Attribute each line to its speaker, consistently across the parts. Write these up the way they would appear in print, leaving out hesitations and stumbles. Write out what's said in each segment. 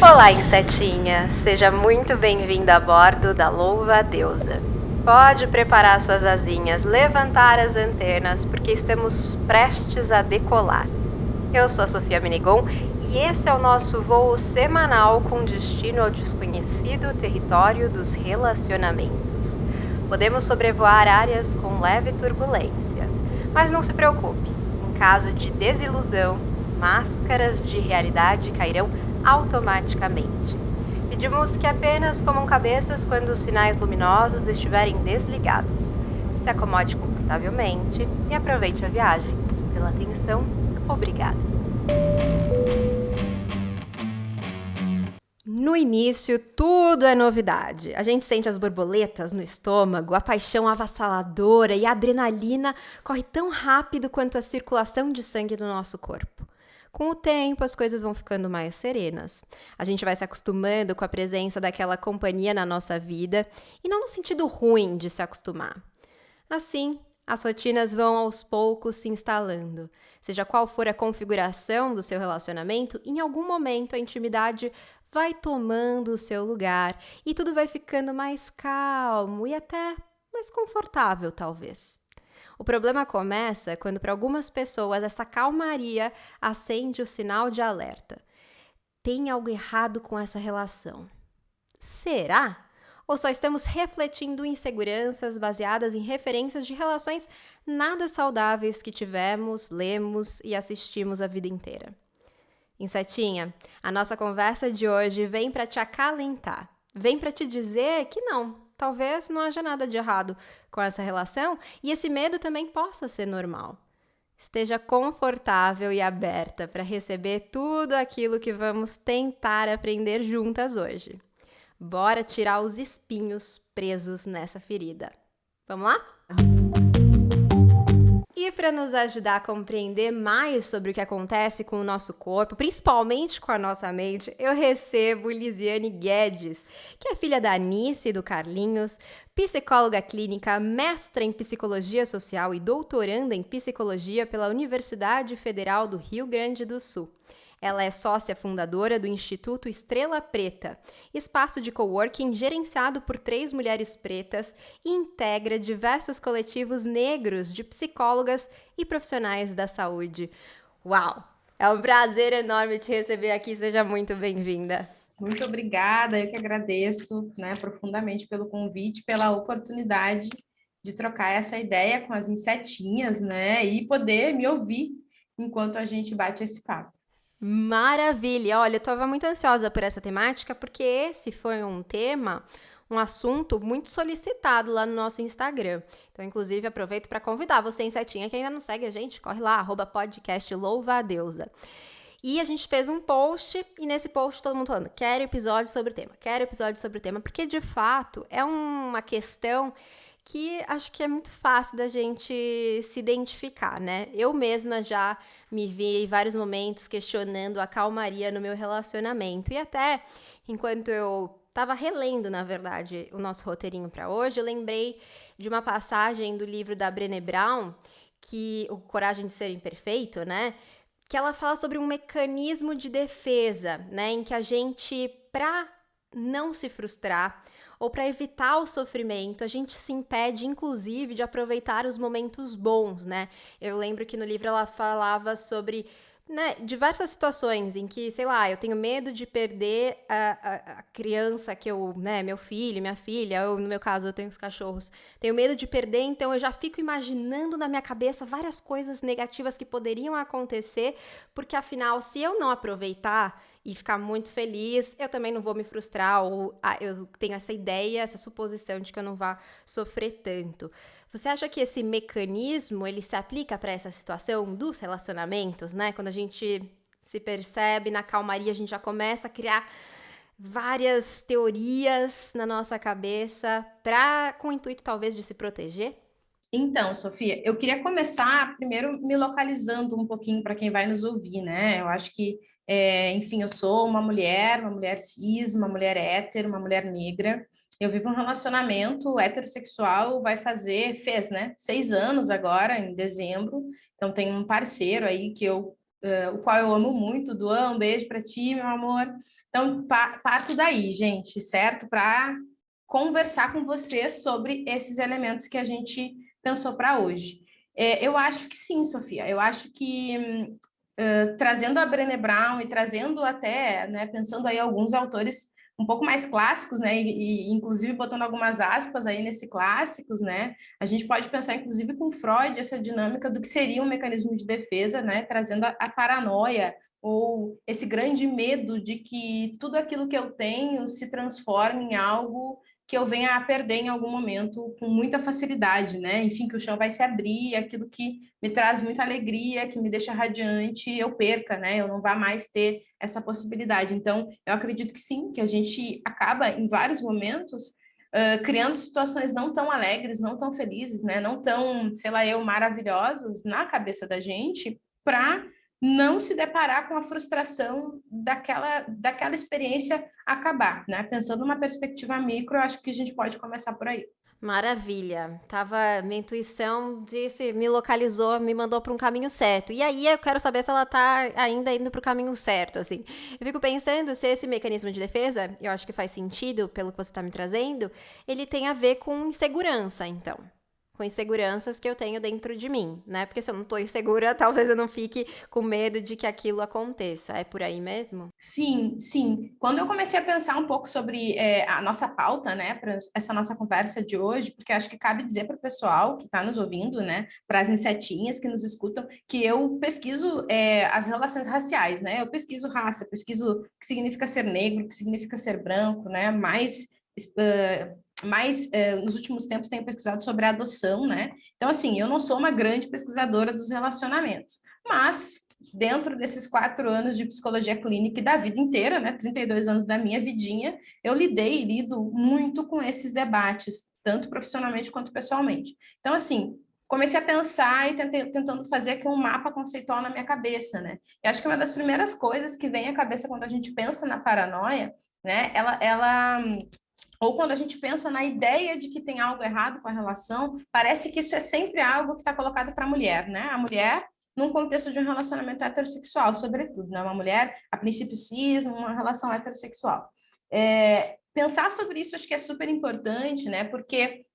Speaker 1: Olá, insetinha! Seja muito bem-vinda a bordo da Louva a Deusa. Pode preparar suas asinhas, levantar as antenas, porque estamos prestes a decolar. Eu sou a Sofia Menegon e esse é o nosso voo semanal com destino ao desconhecido território dos relacionamentos. Podemos sobrevoar áreas com leve turbulência, mas não se preocupe, em caso de desilusão, máscaras de realidade cairão automaticamente. Pedimos que apenas comam cabeças quando os sinais luminosos estiverem desligados. Se acomode confortavelmente e aproveite a viagem. Pela atenção, obrigada. No início, tudo é novidade. A gente sente as borboletas no estômago, a paixão avassaladora e a adrenalina corre tão rápido quanto a circulação de sangue no nosso corpo. Com o tempo, as coisas vão ficando mais serenas. A gente vai se acostumando com a presença daquela companhia na nossa vida e não no sentido ruim de se acostumar. Assim, as rotinas vão aos poucos se instalando. Seja qual for a configuração do seu relacionamento, em algum momento a intimidade vai tomando o seu lugar e tudo vai ficando mais calmo e até mais confortável, talvez. O problema começa quando, para algumas pessoas, essa calmaria acende o sinal de alerta. Tem algo errado com essa relação? Será? Ou só estamos refletindo inseguranças baseadas em referências de relações nada saudáveis que tivemos, lemos e assistimos a vida inteira? Insetinha, a nossa conversa de hoje vem para te acalentar. Vem para te dizer que não. Talvez não haja nada de errado com essa relação e esse medo também possa ser normal. Esteja confortável e aberta para receber tudo aquilo que vamos tentar aprender juntas hoje. Bora tirar os espinhos presos nessa ferida. Vamos lá? E para nos ajudar a compreender mais sobre o que acontece com o nosso corpo, principalmente com a nossa mente, eu recebo Lisiane Guedes, que é filha da Anice e do Carlinhos, psicóloga clínica, mestra em psicologia social e doutoranda em psicologia pela Universidade Federal do Rio Grande do Sul. Ela é sócia fundadora do Instituto Estrela Preta, espaço de coworking gerenciado por 3 mulheres pretas e integra diversos coletivos negros de psicólogas e profissionais da saúde. Uau! É um prazer enorme te receber aqui, seja muito bem-vinda.
Speaker 2: Muito obrigada, eu que agradeço, profundamente pelo convite, pela oportunidade de trocar essa ideia com as insetinhas, e poder me ouvir enquanto a gente bate esse papo.
Speaker 1: Maravilha! Olha, eu estava muito ansiosa por essa temática, porque esse foi um assunto muito solicitado lá no nosso Instagram. Então, inclusive, aproveito para convidar você, insetinha, que ainda não segue a gente, corre lá, @podcastlouvadeusa. E a gente fez um post, e nesse post todo mundo falando, quero episódio sobre o tema, porque de fato é uma questão que acho que é muito fácil da gente se identificar, né? Eu mesma já me vi em vários momentos questionando a calmaria no meu relacionamento. E até enquanto eu estava relendo, na verdade, o nosso roteirinho para hoje, eu lembrei de uma passagem do livro da Brené Brown, que o Coragem de Ser Imperfeito, né? Que ela fala sobre um mecanismo de defesa, né? Em que a gente, para não se frustrar ou para evitar o sofrimento, a gente se impede, inclusive, de aproveitar os momentos bons, né? Eu lembro que no livro ela falava sobre diversas situações em que, sei lá, eu tenho medo de perder a criança que eu, meu filho, minha filha, ou no meu caso eu tenho os cachorros, tenho medo de perder, então eu já fico imaginando na minha cabeça várias coisas negativas que poderiam acontecer, porque afinal, se eu não aproveitar e ficar muito feliz, eu também não vou me frustrar, ou eu tenho essa ideia, essa suposição de que eu não vá sofrer tanto. Você acha que esse mecanismo, ele se aplica para essa situação dos relacionamentos, né? Quando a gente se percebe na calmaria, a gente já começa a criar várias teorias na nossa cabeça com o intuito, talvez, de se proteger?
Speaker 2: Então, Sofia, eu queria começar primeiro me localizando um pouquinho para quem vai nos ouvir, né? Eu acho que, enfim, eu sou uma mulher cis, uma mulher hétero, uma mulher negra. Eu vivo um relacionamento heterossexual, fez, né? 6 anos agora, em dezembro. Então, tenho um parceiro aí que eu o qual eu amo muito, Duan, um beijo para ti, meu amor. Então, parto daí, gente, certo? Para conversar com vocês sobre esses elementos que a gente pensou para hoje. Eu acho que sim, Sofia, eu acho que trazendo a Brené Brown e trazendo até, né, pensando aí alguns autores um pouco mais clássicos, né, e inclusive botando algumas aspas aí nesse clássicos, né, a gente pode pensar inclusive com Freud essa dinâmica do que seria um mecanismo de defesa, né, trazendo a paranoia ou esse grande medo de que tudo aquilo que eu tenho se transforme em algo que eu venha a perder em algum momento com muita facilidade, né? Enfim, que o chão vai se abrir, aquilo que me traz muita alegria, que me deixa radiante, eu perca, né? Eu não vá mais ter essa possibilidade. Então, eu acredito que sim, que a gente acaba em vários momentos criando situações não tão alegres, não tão felizes, né? Não tão, sei lá, maravilhosas na cabeça da gente, para não se deparar com a frustração daquela experiência acabar, né? Pensando numa perspectiva micro, eu acho que a gente pode começar por aí.
Speaker 1: Maravilha. Minha intuição disse, me localizou, me mandou para um caminho certo. E aí eu quero saber se ela tá ainda indo para o caminho certo, assim. Eu fico pensando se esse mecanismo de defesa, eu acho que faz sentido pelo que você está me trazendo, ele tem a ver com insegurança, então. Com inseguranças que eu tenho dentro de mim, né? Porque se eu não tô insegura, talvez eu não fique com medo de que aquilo aconteça. É por aí mesmo?
Speaker 2: Sim, sim. Quando eu comecei a pensar um pouco sobre a nossa pauta, né, para essa nossa conversa de hoje, porque acho que cabe dizer para o pessoal que está nos ouvindo, né, para as insetinhas que nos escutam, que eu pesquiso as relações raciais, né? Eu pesquiso raça, pesquiso o que significa ser negro, o que significa ser branco, né? Nos últimos tempos tenho pesquisado sobre a adoção, né? Então, assim, eu não sou uma grande pesquisadora dos relacionamentos, mas dentro desses 4 anos de psicologia clínica e da vida inteira, né, 32 anos da minha vidinha, eu lidei e lido muito com esses debates, tanto profissionalmente quanto pessoalmente. Então, assim, comecei a pensar e tentando fazer aqui um mapa conceitual na minha cabeça, né? E acho que uma das primeiras coisas que vem à cabeça quando a gente pensa na paranoia, né, ou quando a gente pensa na ideia de que tem algo errado com a relação, parece que isso é sempre algo que está colocado para a mulher, né? A mulher, num contexto de um relacionamento heterossexual, sobretudo, né? Uma mulher, a princípio cis, numa relação heterossexual. Pensar sobre isso acho que é super importante, né? Porque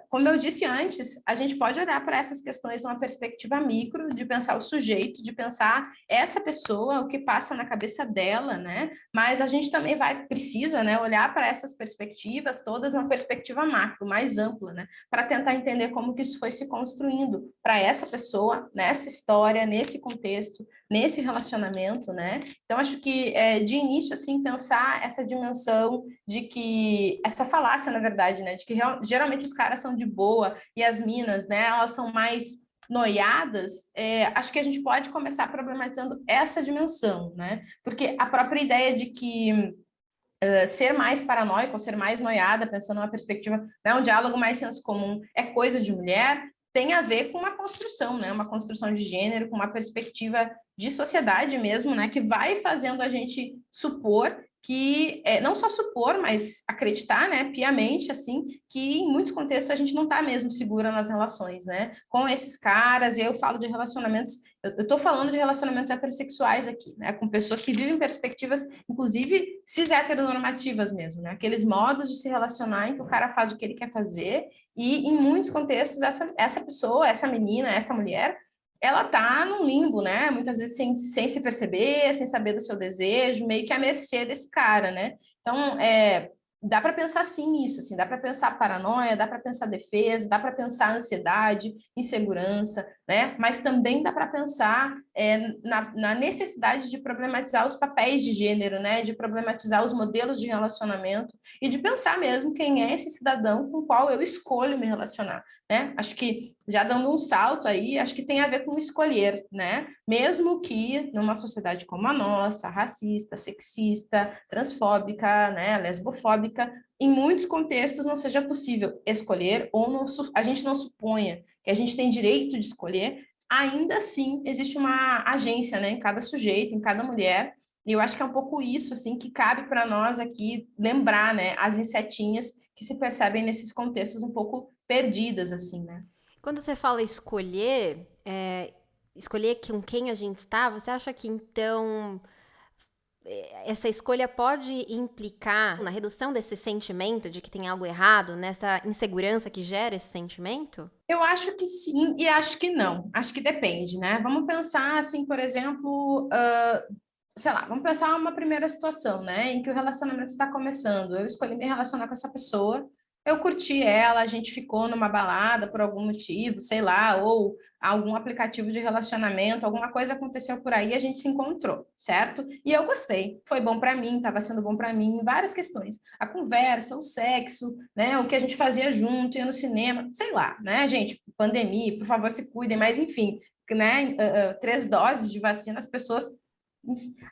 Speaker 2: como eu disse antes, a gente pode olhar para essas questões numa perspectiva micro, de pensar o sujeito, de pensar essa pessoa, o que passa na cabeça dela, né? Mas a gente também precisa, né, olhar para essas perspectivas todas numa perspectiva macro, mais ampla, né? Para tentar entender como que isso foi se construindo para essa pessoa, nessa história, nesse contexto, nesse relacionamento, né? Então, acho que de início, assim, pensar essa dimensão de que, essa falácia, na verdade, né? De que geralmente os caras são de boa e as minas, né? Elas são mais noiadas, acho que a gente pode começar problematizando essa dimensão, né? Porque a própria ideia de que ser mais paranoico ou ser mais noiada, pensando numa perspectiva, né, um diálogo mais senso comum é coisa de mulher, tem a ver com uma construção, né? Uma construção de gênero, com uma perspectiva de sociedade mesmo, né? Que vai fazendo a gente supor que, não só supor, mas acreditar, né, piamente, assim, que em muitos contextos a gente não está mesmo segura nas relações, né, com esses caras, e eu falo de relacionamentos, eu estou falando de relacionamentos heterossexuais aqui, né, com pessoas que vivem perspectivas, inclusive, cis heteronormativas mesmo, né, aqueles modos de se relacionar em que o cara faz o que ele quer fazer, e em muitos contextos essa pessoa, essa menina, essa mulher, ela tá num limbo, né? Muitas vezes sem se perceber, sem saber do seu desejo, meio que à mercê desse cara, né? Então, dá para pensar sim nisso, assim, dá para pensar paranoia, dá para pensar defesa, dá para pensar ansiedade, insegurança, né? Mas também dá para pensar na necessidade de problematizar os papéis de gênero, né? De problematizar os modelos de relacionamento e de pensar mesmo quem é esse cidadão com o qual eu escolho me relacionar, né? Acho que já dando um salto aí, acho que tem a ver com escolher, né? Mesmo que numa sociedade como a nossa, racista, sexista, transfóbica, né, lesbofóbica, em muitos contextos não seja possível escolher ou não, a gente não suponha que a gente tem direito de escolher, ainda assim existe uma agência, né, em cada sujeito, em cada mulher, e eu acho que é um pouco isso, assim, que cabe para nós aqui lembrar, né, as insetinhas que se percebem nesses contextos um pouco perdidas, assim, né?
Speaker 1: Quando você fala escolher, escolher com quem a gente está, você acha que então essa escolha pode implicar na redução desse sentimento de que tem algo errado, nessa insegurança que gera esse sentimento?
Speaker 2: Eu acho que sim e acho que não. Acho que depende, né? Vamos pensar assim, por exemplo, sei lá, vamos pensar uma primeira situação, né? Em que o relacionamento está começando. Eu escolhi me relacionar com essa pessoa, eu curti ela, a gente ficou numa balada por algum motivo, sei lá, ou algum aplicativo de relacionamento, alguma coisa aconteceu por aí, a gente se encontrou, certo? E eu gostei, foi bom para mim, estava sendo bom para mim em várias questões. A conversa, o sexo, né? O que a gente fazia junto, ia no cinema, sei lá, né, gente? Pandemia, por favor, se cuidem, mas enfim, né? 3 doses de vacina, as pessoas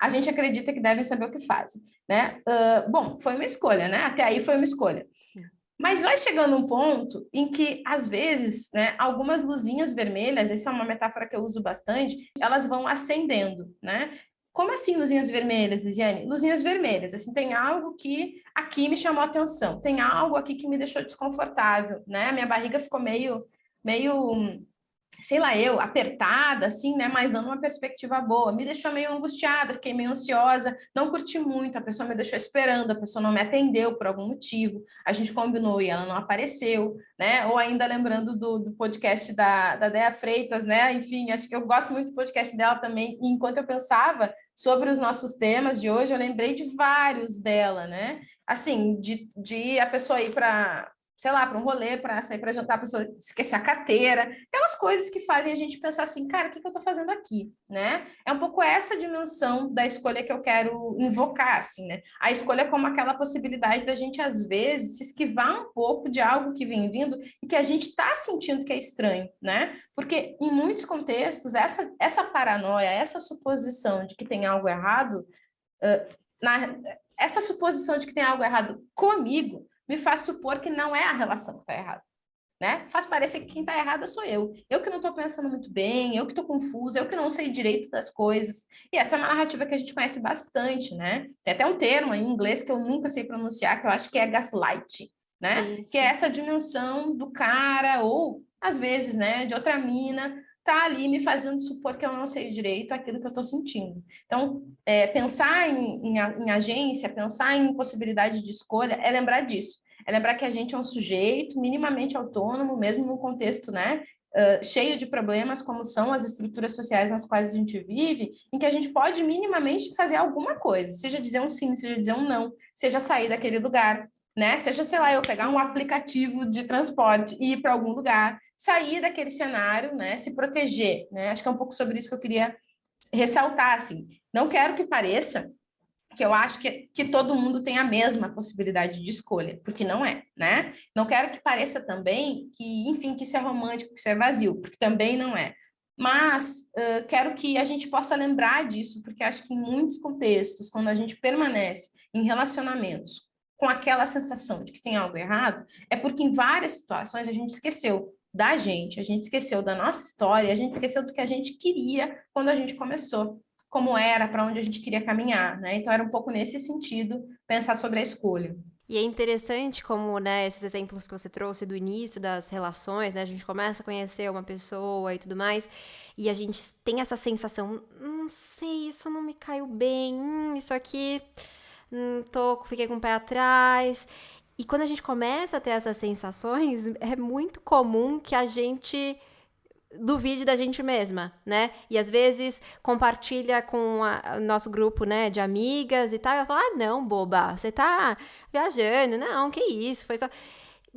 Speaker 2: a gente acredita que devem saber o que fazem, né? Bom, foi uma escolha, né? Até aí foi uma escolha.
Speaker 1: Sim.
Speaker 2: Mas vai chegando um ponto em que, às vezes, né, algumas luzinhas vermelhas, essa é uma metáfora que eu uso bastante, elas vão acendendo, né? Como assim luzinhas vermelhas, Lisiane? Luzinhas vermelhas, assim, tem algo que aqui me chamou a atenção, tem algo aqui que me deixou desconfortável, né? Minha barriga ficou meio sei lá, eu, apertada, assim, né? Mas dando uma perspectiva boa. Me deixou meio angustiada, fiquei meio ansiosa, não curti muito, a pessoa me deixou esperando, a pessoa não me atendeu por algum motivo, a gente combinou e ela não apareceu, né? Ou ainda lembrando do podcast da Déa Freitas, né? Enfim, acho que eu gosto muito do podcast dela também, e enquanto eu pensava sobre os nossos temas de hoje, eu lembrei de vários dela, né? Assim, de a pessoa ir para sei lá, para um rolê, para sair para jantar, a pessoa esquecer a carteira, aquelas coisas que fazem a gente pensar assim, cara, o que eu estou fazendo aqui, né? É um pouco essa dimensão da escolha que eu quero invocar, assim, né? A escolha como aquela possibilidade da gente, às vezes, se esquivar um pouco de algo que vem vindo e que a gente está sentindo que é estranho, né? Porque em muitos contextos, essa paranoia, essa suposição de que tem algo errado, essa suposição de que tem algo errado comigo, me faz supor que não é a relação que está errada, né? Faz parecer que quem está errada sou eu. Eu que não estou pensando muito bem, eu que estou confusa, eu que não sei direito das coisas. E essa é uma narrativa que a gente conhece bastante, né? Tem até um termo em inglês que eu nunca sei pronunciar, que eu acho que é gaslight, né?
Speaker 1: Sim,
Speaker 2: Que é
Speaker 1: sim.
Speaker 2: essa dimensão do cara, ou às vezes, né, de outra mina, tá ali me fazendo supor que eu não sei direito aquilo que eu estou sentindo. Então, pensar em agência, pensar em possibilidade de escolha, é lembrar disso. É lembrar que a gente é um sujeito minimamente autônomo, mesmo num contexto, né, cheio de problemas, como são as estruturas sociais nas quais a gente vive, em que a gente pode minimamente fazer alguma coisa, seja dizer um sim, seja dizer um não, seja sair daquele lugar, né? Seja, sei lá, eu pegar um aplicativo de transporte e ir para algum lugar, sair daquele cenário, né? Se proteger, né? Acho que é um pouco sobre isso que eu queria ressaltar, assim. Não quero que pareça que eu acho que todo mundo tem a mesma possibilidade de escolha, porque não é, né? Não quero que pareça também que, enfim, que isso é romântico, que isso é vazio, porque também não é. Mas quero que a gente possa lembrar disso, porque acho que em muitos contextos, quando a gente permanece em relacionamentos com aquela sensação de que tem algo errado, é porque em várias situações a gente esqueceu da gente, a gente esqueceu da nossa história, a gente esqueceu do que a gente queria quando a gente começou, como era, para onde a gente queria caminhar, né? Então era um pouco nesse sentido pensar sobre a escolha.
Speaker 1: E é interessante como, né, esses exemplos que você trouxe do início das relações, né, a gente começa a conhecer uma pessoa e tudo mais, e a gente tem essa sensação, não sei, isso não me caiu bem, isso aqui, fiquei com o pé atrás. E quando a gente começa a ter essas sensações, é muito comum que a gente duvide da gente mesma, né? E às vezes compartilha com o nosso grupo, né, de amigas e tal. Ela fala, não, boba, você tá viajando. Não, que isso, foi só...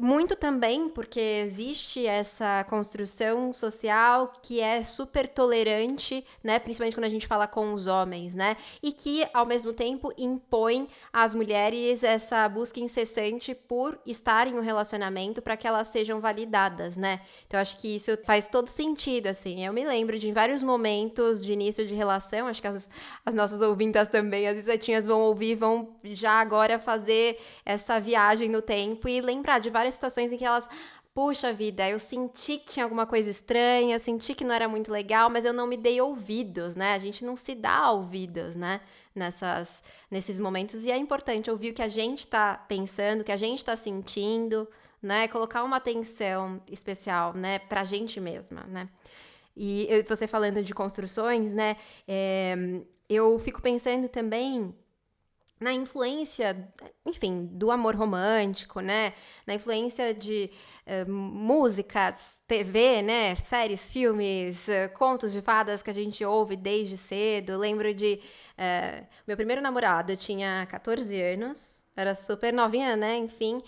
Speaker 1: Muito também porque existe essa construção social que é super tolerante, né? Principalmente quando a gente fala com os homens, né? E que, ao mesmo tempo, impõe às mulheres essa busca incessante por estar em um relacionamento para que elas sejam validadas, né? Então, acho que isso faz todo sentido, assim. Eu me lembro de em vários momentos de início de relação, acho que as nossas ouvintas também, as visetinhas vão ouvir, vão já agora fazer essa viagem no tempo e lembrar de várias situações em que elas, puxa vida, eu senti que tinha alguma coisa estranha, eu senti que não era muito legal, mas eu não me dei ouvidos, né? A gente não se dá ouvidos, né? Nesses momentos, e é importante ouvir o que a gente tá pensando, o que a gente tá sentindo, né? Colocar uma atenção especial, né, pra gente mesma, né? Você falando de construções, né? Eu fico pensando também na influência, enfim, do amor romântico, né? Na influência de músicas, TV, né? Séries, filmes, contos de fadas que a gente ouve desde cedo. Eu lembro de... meu primeiro namorado, eu tinha 14 anos, era super novinha, né? Enfim,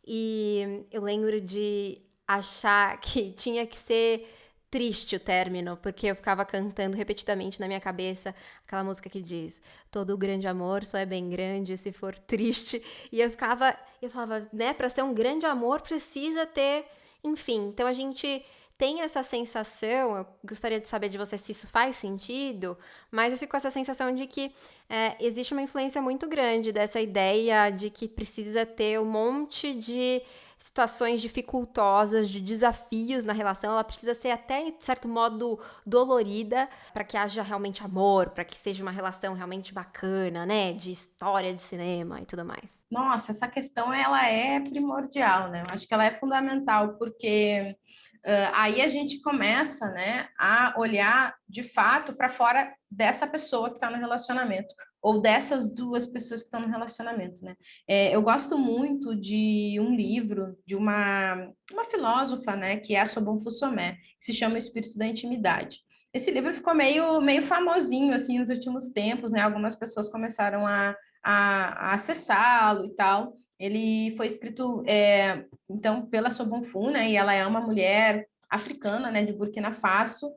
Speaker 1: e eu lembro de achar que tinha que ser triste o término, porque eu ficava cantando repetidamente na minha cabeça aquela música que diz: todo grande amor só é bem grande se for triste. E eu falava, né, para ser um grande amor precisa ter, enfim. Então a gente tem essa sensação, eu gostaria de saber de você se isso faz sentido, mas eu fico com essa sensação de que existe uma influência muito grande dessa ideia de que precisa ter um monte de situações dificultosas, de desafios na relação, ela precisa ser até, de certo modo, dolorida para que haja realmente amor, para que seja uma relação realmente bacana, né? De história de cinema e tudo mais.
Speaker 2: Nossa, essa questão ela é primordial, né? Eu acho que ela é fundamental, porque aí a gente começa, né, a olhar de fato para fora dessa pessoa que está no relacionamento, ou dessas duas pessoas que estão no relacionamento, né? Eu gosto muito de um livro de uma filósofa, né, que é a Sobon Fussomé, que se chama O Espírito da Intimidade. Esse livro ficou meio famosinho, assim, nos últimos tempos, né? Algumas pessoas começaram a acessá-lo e tal. Ele foi escrito, então, pela Sobon Fu, né? E ela é uma mulher africana, né? De Burkina Faso,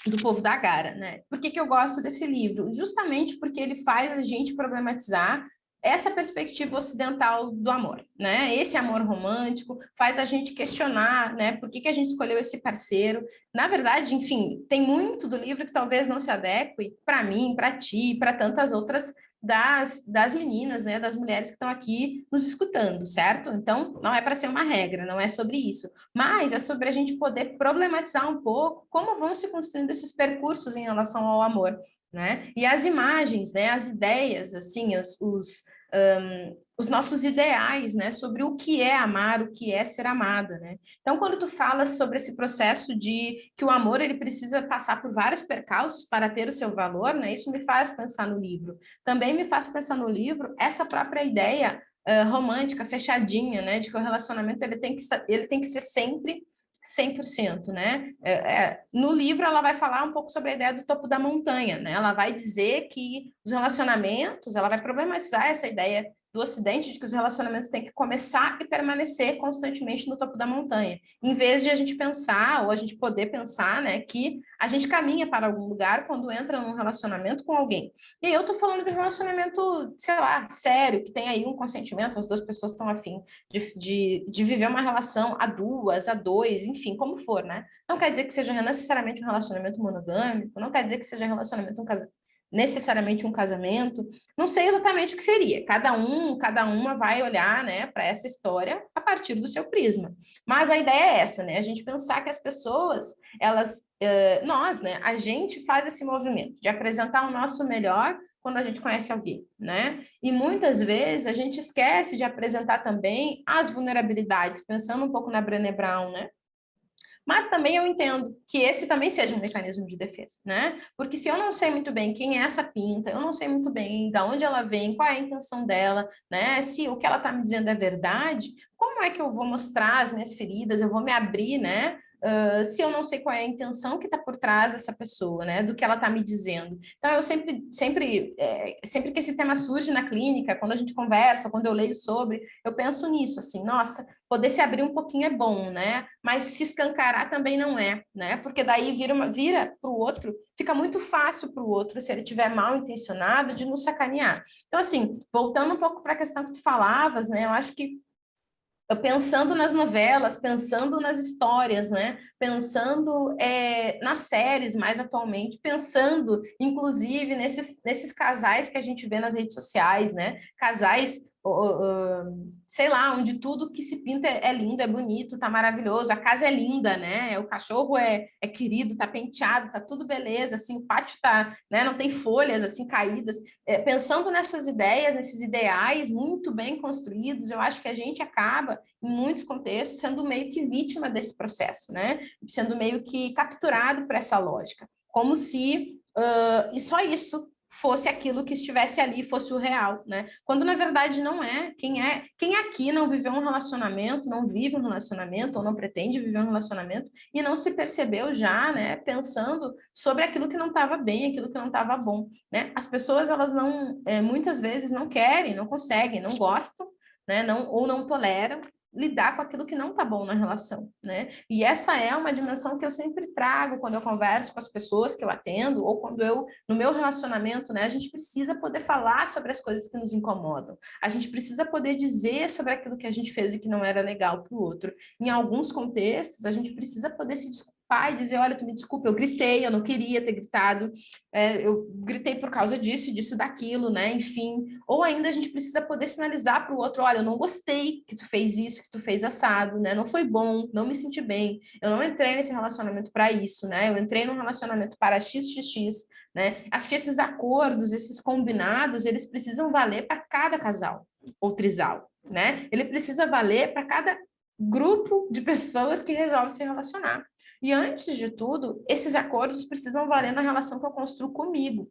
Speaker 2: do povo da Gara, né? Por que eu gosto desse livro? Justamente porque ele faz a gente problematizar essa perspectiva ocidental do amor, né? Esse amor romântico faz a gente questionar, né? Por que a gente escolheu esse parceiro? Na verdade, enfim, tem muito do livro que talvez não se adeque para mim, para ti, para tantas outras das meninas, né, das mulheres que estão aqui nos escutando, certo? Então, não é para ser uma regra, não é sobre isso, mas é sobre a gente poder problematizar um pouco como vão se construindo esses percursos em relação ao amor, né? E as imagens, né, as ideias, assim, os nossos ideais, né, sobre o que é amar, o que é ser amada, né? Então, quando tu falas sobre esse processo de que o amor ele precisa passar por vários percalços para ter o seu valor, né? Isso me faz pensar no livro. Também me faz pensar no livro essa própria ideia romântica, fechadinha, né, de que o relacionamento ele tem que ser sempre 100%, né? No livro ela vai falar um pouco sobre a ideia do topo da montanha, né? Ela vai dizer que os relacionamentos, ela vai problematizar essa ideia do Ocidente de que os relacionamentos têm que começar e permanecer constantemente no topo da montanha, em vez de a gente pensar ou a gente poder pensar, né, que a gente caminha para algum lugar quando entra num relacionamento com alguém. E aí eu tô falando de um relacionamento, sei lá, sério, que tem aí um consentimento, as duas pessoas estão afim de viver uma relação a duas, a dois, enfim, como for, né? Não quer dizer que seja necessariamente um relacionamento monogâmico, não quer dizer que seja necessariamente um casamento, não sei exatamente o que seria. Cada uma vai olhar, né, para essa história a partir do seu prisma. Mas a ideia é essa, né? A gente pensar que as pessoas, nós, né, a gente faz esse movimento de apresentar o nosso melhor quando a gente conhece alguém, né? E muitas vezes a gente esquece de apresentar também as vulnerabilidades, pensando um pouco na Brené Brown, né? Mas também eu entendo que esse também seja um mecanismo de defesa, né? Porque se eu não sei muito bem quem é essa pinta, eu não sei muito bem de onde ela vem, qual é a intenção dela, né? Se o que ela está me dizendo é verdade, como é que eu vou mostrar as minhas feridas? Eu vou me abrir, né? Se eu não sei qual é a intenção que está por trás dessa pessoa, né, do que ela está me dizendo. Então, eu sempre que esse tema surge na clínica, quando a gente conversa, quando eu leio sobre, eu penso nisso, assim, nossa, poder se abrir um pouquinho é bom, né, mas se escancarar também não é, né, porque daí vira para o outro, fica muito fácil para o outro, se ele estiver mal intencionado, de nos sacanear. Então, assim, voltando um pouco para a questão que tu falavas, né, eu acho que pensando nas novelas, pensando nas histórias, né? Pensando nas séries mais atualmente, pensando, inclusive, nesses casais que a gente vê nas redes sociais, né? Casais, sei lá, onde tudo que se pinta é lindo, é bonito, tá maravilhoso, a casa é linda, né? O cachorro é querido, tá penteado, tá tudo beleza, assim, o pátio tá, né? Não tem folhas, assim, caídas. Pensando nessas ideias, nesses ideais muito bem construídos, eu acho que a gente acaba, em muitos contextos, sendo meio que vítima desse processo, né? Sendo meio que capturado por essa lógica, como se e só isso fosse aquilo que estivesse ali, fosse o real, né? Quando na verdade não é. Quem aqui não viveu um relacionamento, não vive um relacionamento ou não pretende viver um relacionamento e não se percebeu já, né, pensando sobre aquilo que não estava bem, aquilo que não estava bom, né? As pessoas elas não, muitas vezes não querem, não conseguem, não gostam, né? Não ou não toleram lidar com aquilo que não tá bom na relação, né? E essa é uma dimensão que eu sempre trago quando eu converso com as pessoas que eu atendo ou quando eu, no meu relacionamento, né, a gente precisa poder falar sobre as coisas que nos incomodam. A gente precisa poder dizer sobre aquilo que a gente fez e que não era legal para o outro. Em alguns contextos, a gente precisa poder se desculpar e dizer, olha, tu me desculpa, eu gritei, eu não queria ter gritado, eu gritei por causa disso, disso, daquilo, né? Enfim. Ou ainda a gente precisa poder sinalizar para o outro, olha, eu não gostei que tu fez isso, que tu fez assado, né? Não foi bom, não me senti bem. Eu não entrei nesse relacionamento para isso, né? Eu entrei num relacionamento para XXX, né? Acho que esses acordos, esses combinados, eles precisam valer para cada casal ou trisal, né? Ele precisa valer para cada grupo de pessoas que resolve se relacionar. E antes de tudo, esses acordos precisam valer na relação que eu construo comigo.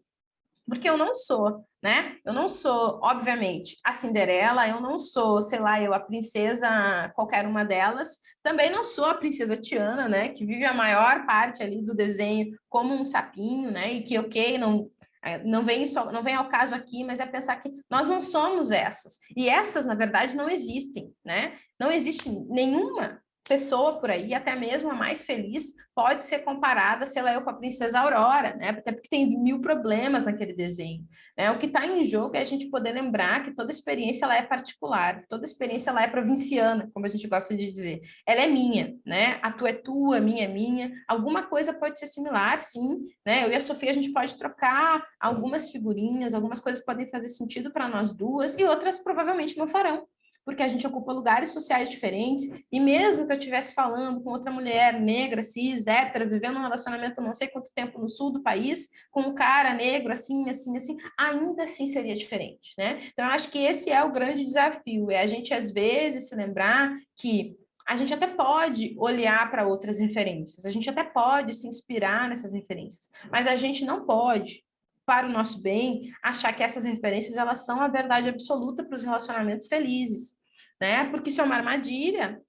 Speaker 2: Porque eu não sou, né? Eu não sou, obviamente, a Cinderela, eu não sou, sei lá, eu a princesa, qualquer uma delas. Também não sou a princesa Tiana, né? Que vive a maior parte ali do desenho como um sapinho, né? E que, ok, não vem ao caso aqui, mas é pensar que nós não somos essas. E essas, na verdade, não existem, né? Não existe nenhuma pessoa por aí, até mesmo a mais feliz, pode ser comparada, sei lá, eu com a princesa Aurora, né? Até porque tem mil problemas naquele desenho, né? O que está em jogo é a gente poder lembrar que toda experiência ela é particular, toda experiência ela é provinciana, como a gente gosta de dizer. Ela é minha, né? A tua é tua, a minha é minha. Alguma coisa pode ser similar, sim, né? Eu e a Sofia a gente pode trocar algumas figurinhas, algumas coisas podem fazer sentido para nós duas e outras provavelmente não farão, porque a gente ocupa lugares sociais diferentes, e mesmo que eu estivesse falando com outra mulher negra, cis, hétera, vivendo um relacionamento não sei quanto tempo no sul do país, com um cara negro, assim, assim, assim, ainda assim seria diferente, né? Então, eu acho que esse é o grande desafio, é a gente, às vezes, se lembrar que a gente até pode olhar para outras referências, a gente até pode se inspirar nessas referências, mas a gente não pode, para o nosso bem, achar que essas referências elas são a verdade absoluta para os relacionamentos felizes, né? Porque isso é uma armadilha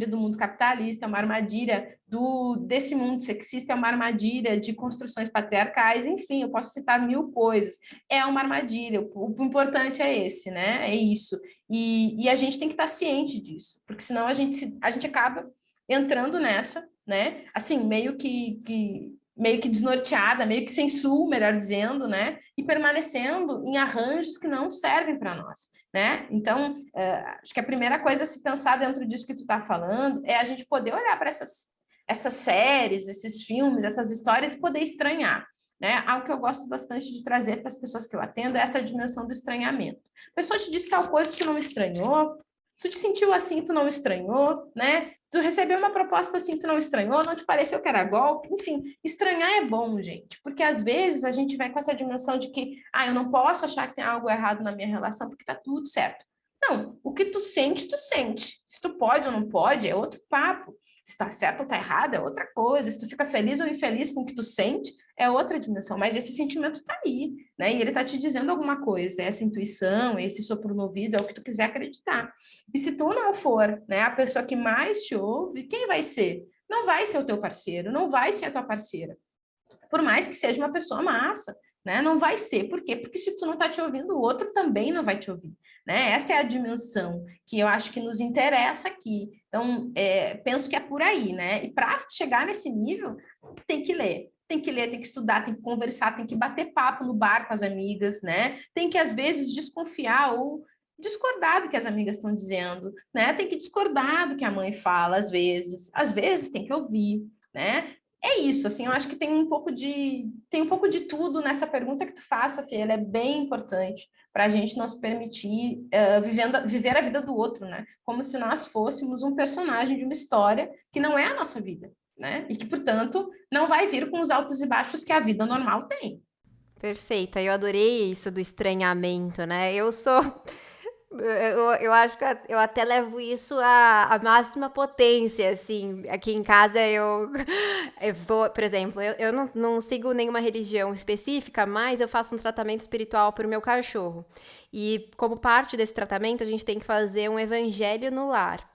Speaker 2: do mundo capitalista, é uma armadilha desse mundo sexista, é uma armadilha de construções patriarcais, enfim, eu posso citar mil coisas. É uma armadilha, o importante é esse, né? É isso. E a gente tem que estar ciente disso, porque senão a gente acaba entrando nessa, né? Assim, meio que desnorteada, meio que sem sul, melhor dizendo, né? E permanecendo em arranjos que não servem para nós, né? Então, acho que a primeira coisa a se pensar dentro disso que tu está falando é a gente poder olhar para essas séries, esses filmes, essas histórias e poder estranhar. Né? Algo que eu gosto bastante de trazer para as pessoas que eu atendo é essa dimensão do estranhamento. A pessoa te disse tal coisa que tu não estranhou, tu te sentiu assim, tu não estranhou, né? Tu recebeu uma proposta assim, tu não estranhou, não te pareceu que era golpe, enfim, estranhar é bom, gente, porque às vezes a gente vai com essa dimensão de que, eu não posso achar que tem algo errado na minha relação porque tá tudo certo. Não, o que tu sente, tu sente. Se tu pode ou não pode, é outro papo. Se tá certo ou tá errado, é outra coisa. Se tu fica feliz ou infeliz com o que tu sente, é outra dimensão. Mas esse sentimento tá aí, né? E ele tá te dizendo alguma coisa. Essa intuição, esse sopro no ouvido, é o que tu quiser acreditar. E se tu não for, né, a pessoa que mais te ouve, quem vai ser? Não vai ser o teu parceiro, não vai ser a tua parceira. Por mais que seja uma pessoa massa, né? Não vai ser. Por quê? Porque se tu não tá te ouvindo, o outro também não vai te ouvir, né? Essa é a dimensão que eu acho que nos interessa aqui. Então, penso que é por aí, né? E para chegar nesse nível, tem que ler. Tem que ler, tem que estudar, tem que conversar, tem que bater papo no bar com as amigas, né? Tem que, às vezes, desconfiar ou discordar do que as amigas estão dizendo, né? Tem que discordar do que a mãe fala, às vezes tem que ouvir, né? É isso, assim, eu acho que tem um pouco de tudo nessa pergunta que tu faz, Sofia, ela é bem importante para a gente não se permitir viver a vida do outro, né? Como se nós fôssemos um personagem de uma história que não é a nossa vida, né? E que, portanto, não vai vir com os altos e baixos que a vida normal tem.
Speaker 1: Perfeita, eu adorei isso do estranhamento, né? Eu sou Eu acho que eu até levo isso à máxima potência, assim. Aqui em casa eu vou, por exemplo, eu não sigo nenhuma religião específica, mas eu faço um tratamento espiritual para o meu cachorro. E como parte desse tratamento, a gente tem que fazer um evangelho no lar.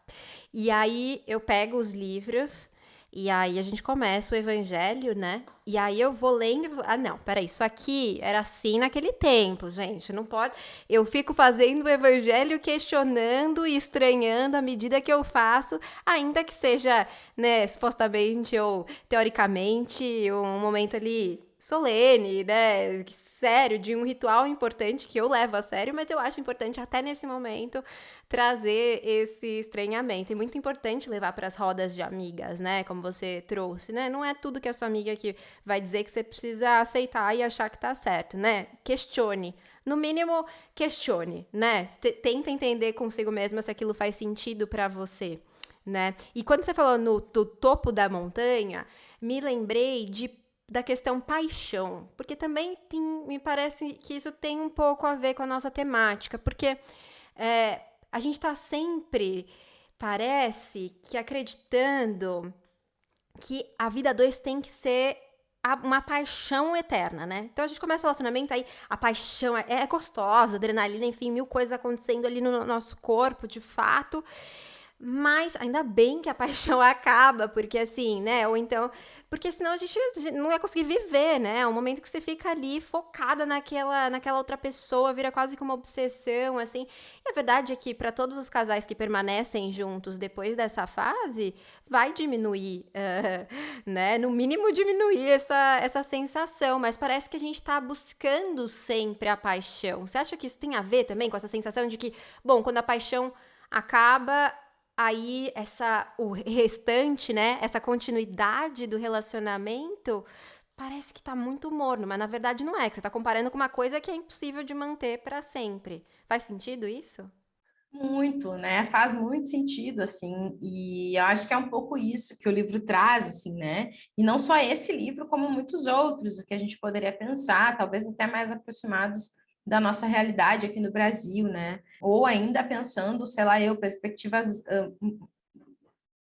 Speaker 1: E aí eu pego os livros. E aí a gente começa o evangelho, né? E aí eu vou lendo e vou, ah, não, peraí, isso aqui era assim naquele tempo, gente, não pode. Eu fico fazendo o evangelho questionando e estranhando à medida que eu faço, ainda que seja, né, supostamente ou teoricamente um momento ali solene, né, sério, de um ritual importante que eu levo a sério, mas eu acho importante até nesse momento trazer esse estranhamento. E muito importante levar para as rodas de amigas, né? Como você trouxe, né? Não é tudo que a sua amiga que vai dizer que você precisa aceitar e achar que tá certo, né? Questione. No mínimo, questione, né? Tenta entender consigo mesma se aquilo faz sentido para você, né? E quando você falou do topo da montanha, me lembrei da questão paixão, porque também me parece que isso tem um pouco a ver com a nossa temática, porque a gente está sempre, parece que acreditando que a vida a dois tem que ser uma paixão eterna, né? Então a gente começa o relacionamento, aí a paixão é gostosa, adrenalina, enfim, mil coisas acontecendo ali no nosso corpo, de fato. Mas ainda bem que a paixão acaba, porque assim, né? Ou então, porque senão a gente não vai conseguir viver, né? É um momento que você fica ali focada naquela outra pessoa, vira quase que uma obsessão, assim. E a verdade é que para todos os casais que permanecem juntos depois dessa fase, vai diminuir, né? No mínimo diminuir essa sensação, mas parece que a gente tá buscando sempre a paixão. Você acha que isso tem a ver também com essa sensação de que, bom, quando a paixão acaba, aí o restante, né, essa continuidade do relacionamento parece que tá muito morno, mas na verdade não é, que você tá comparando com uma coisa que é impossível de manter para sempre. Faz sentido isso?
Speaker 2: Muito, né? Faz muito sentido, assim, e eu acho que é um pouco isso que o livro traz, assim, né? E não só esse livro, como muitos outros que a gente poderia pensar, talvez até mais aproximados da nossa realidade aqui no Brasil, né? Ou ainda pensando, sei lá, perspectivas,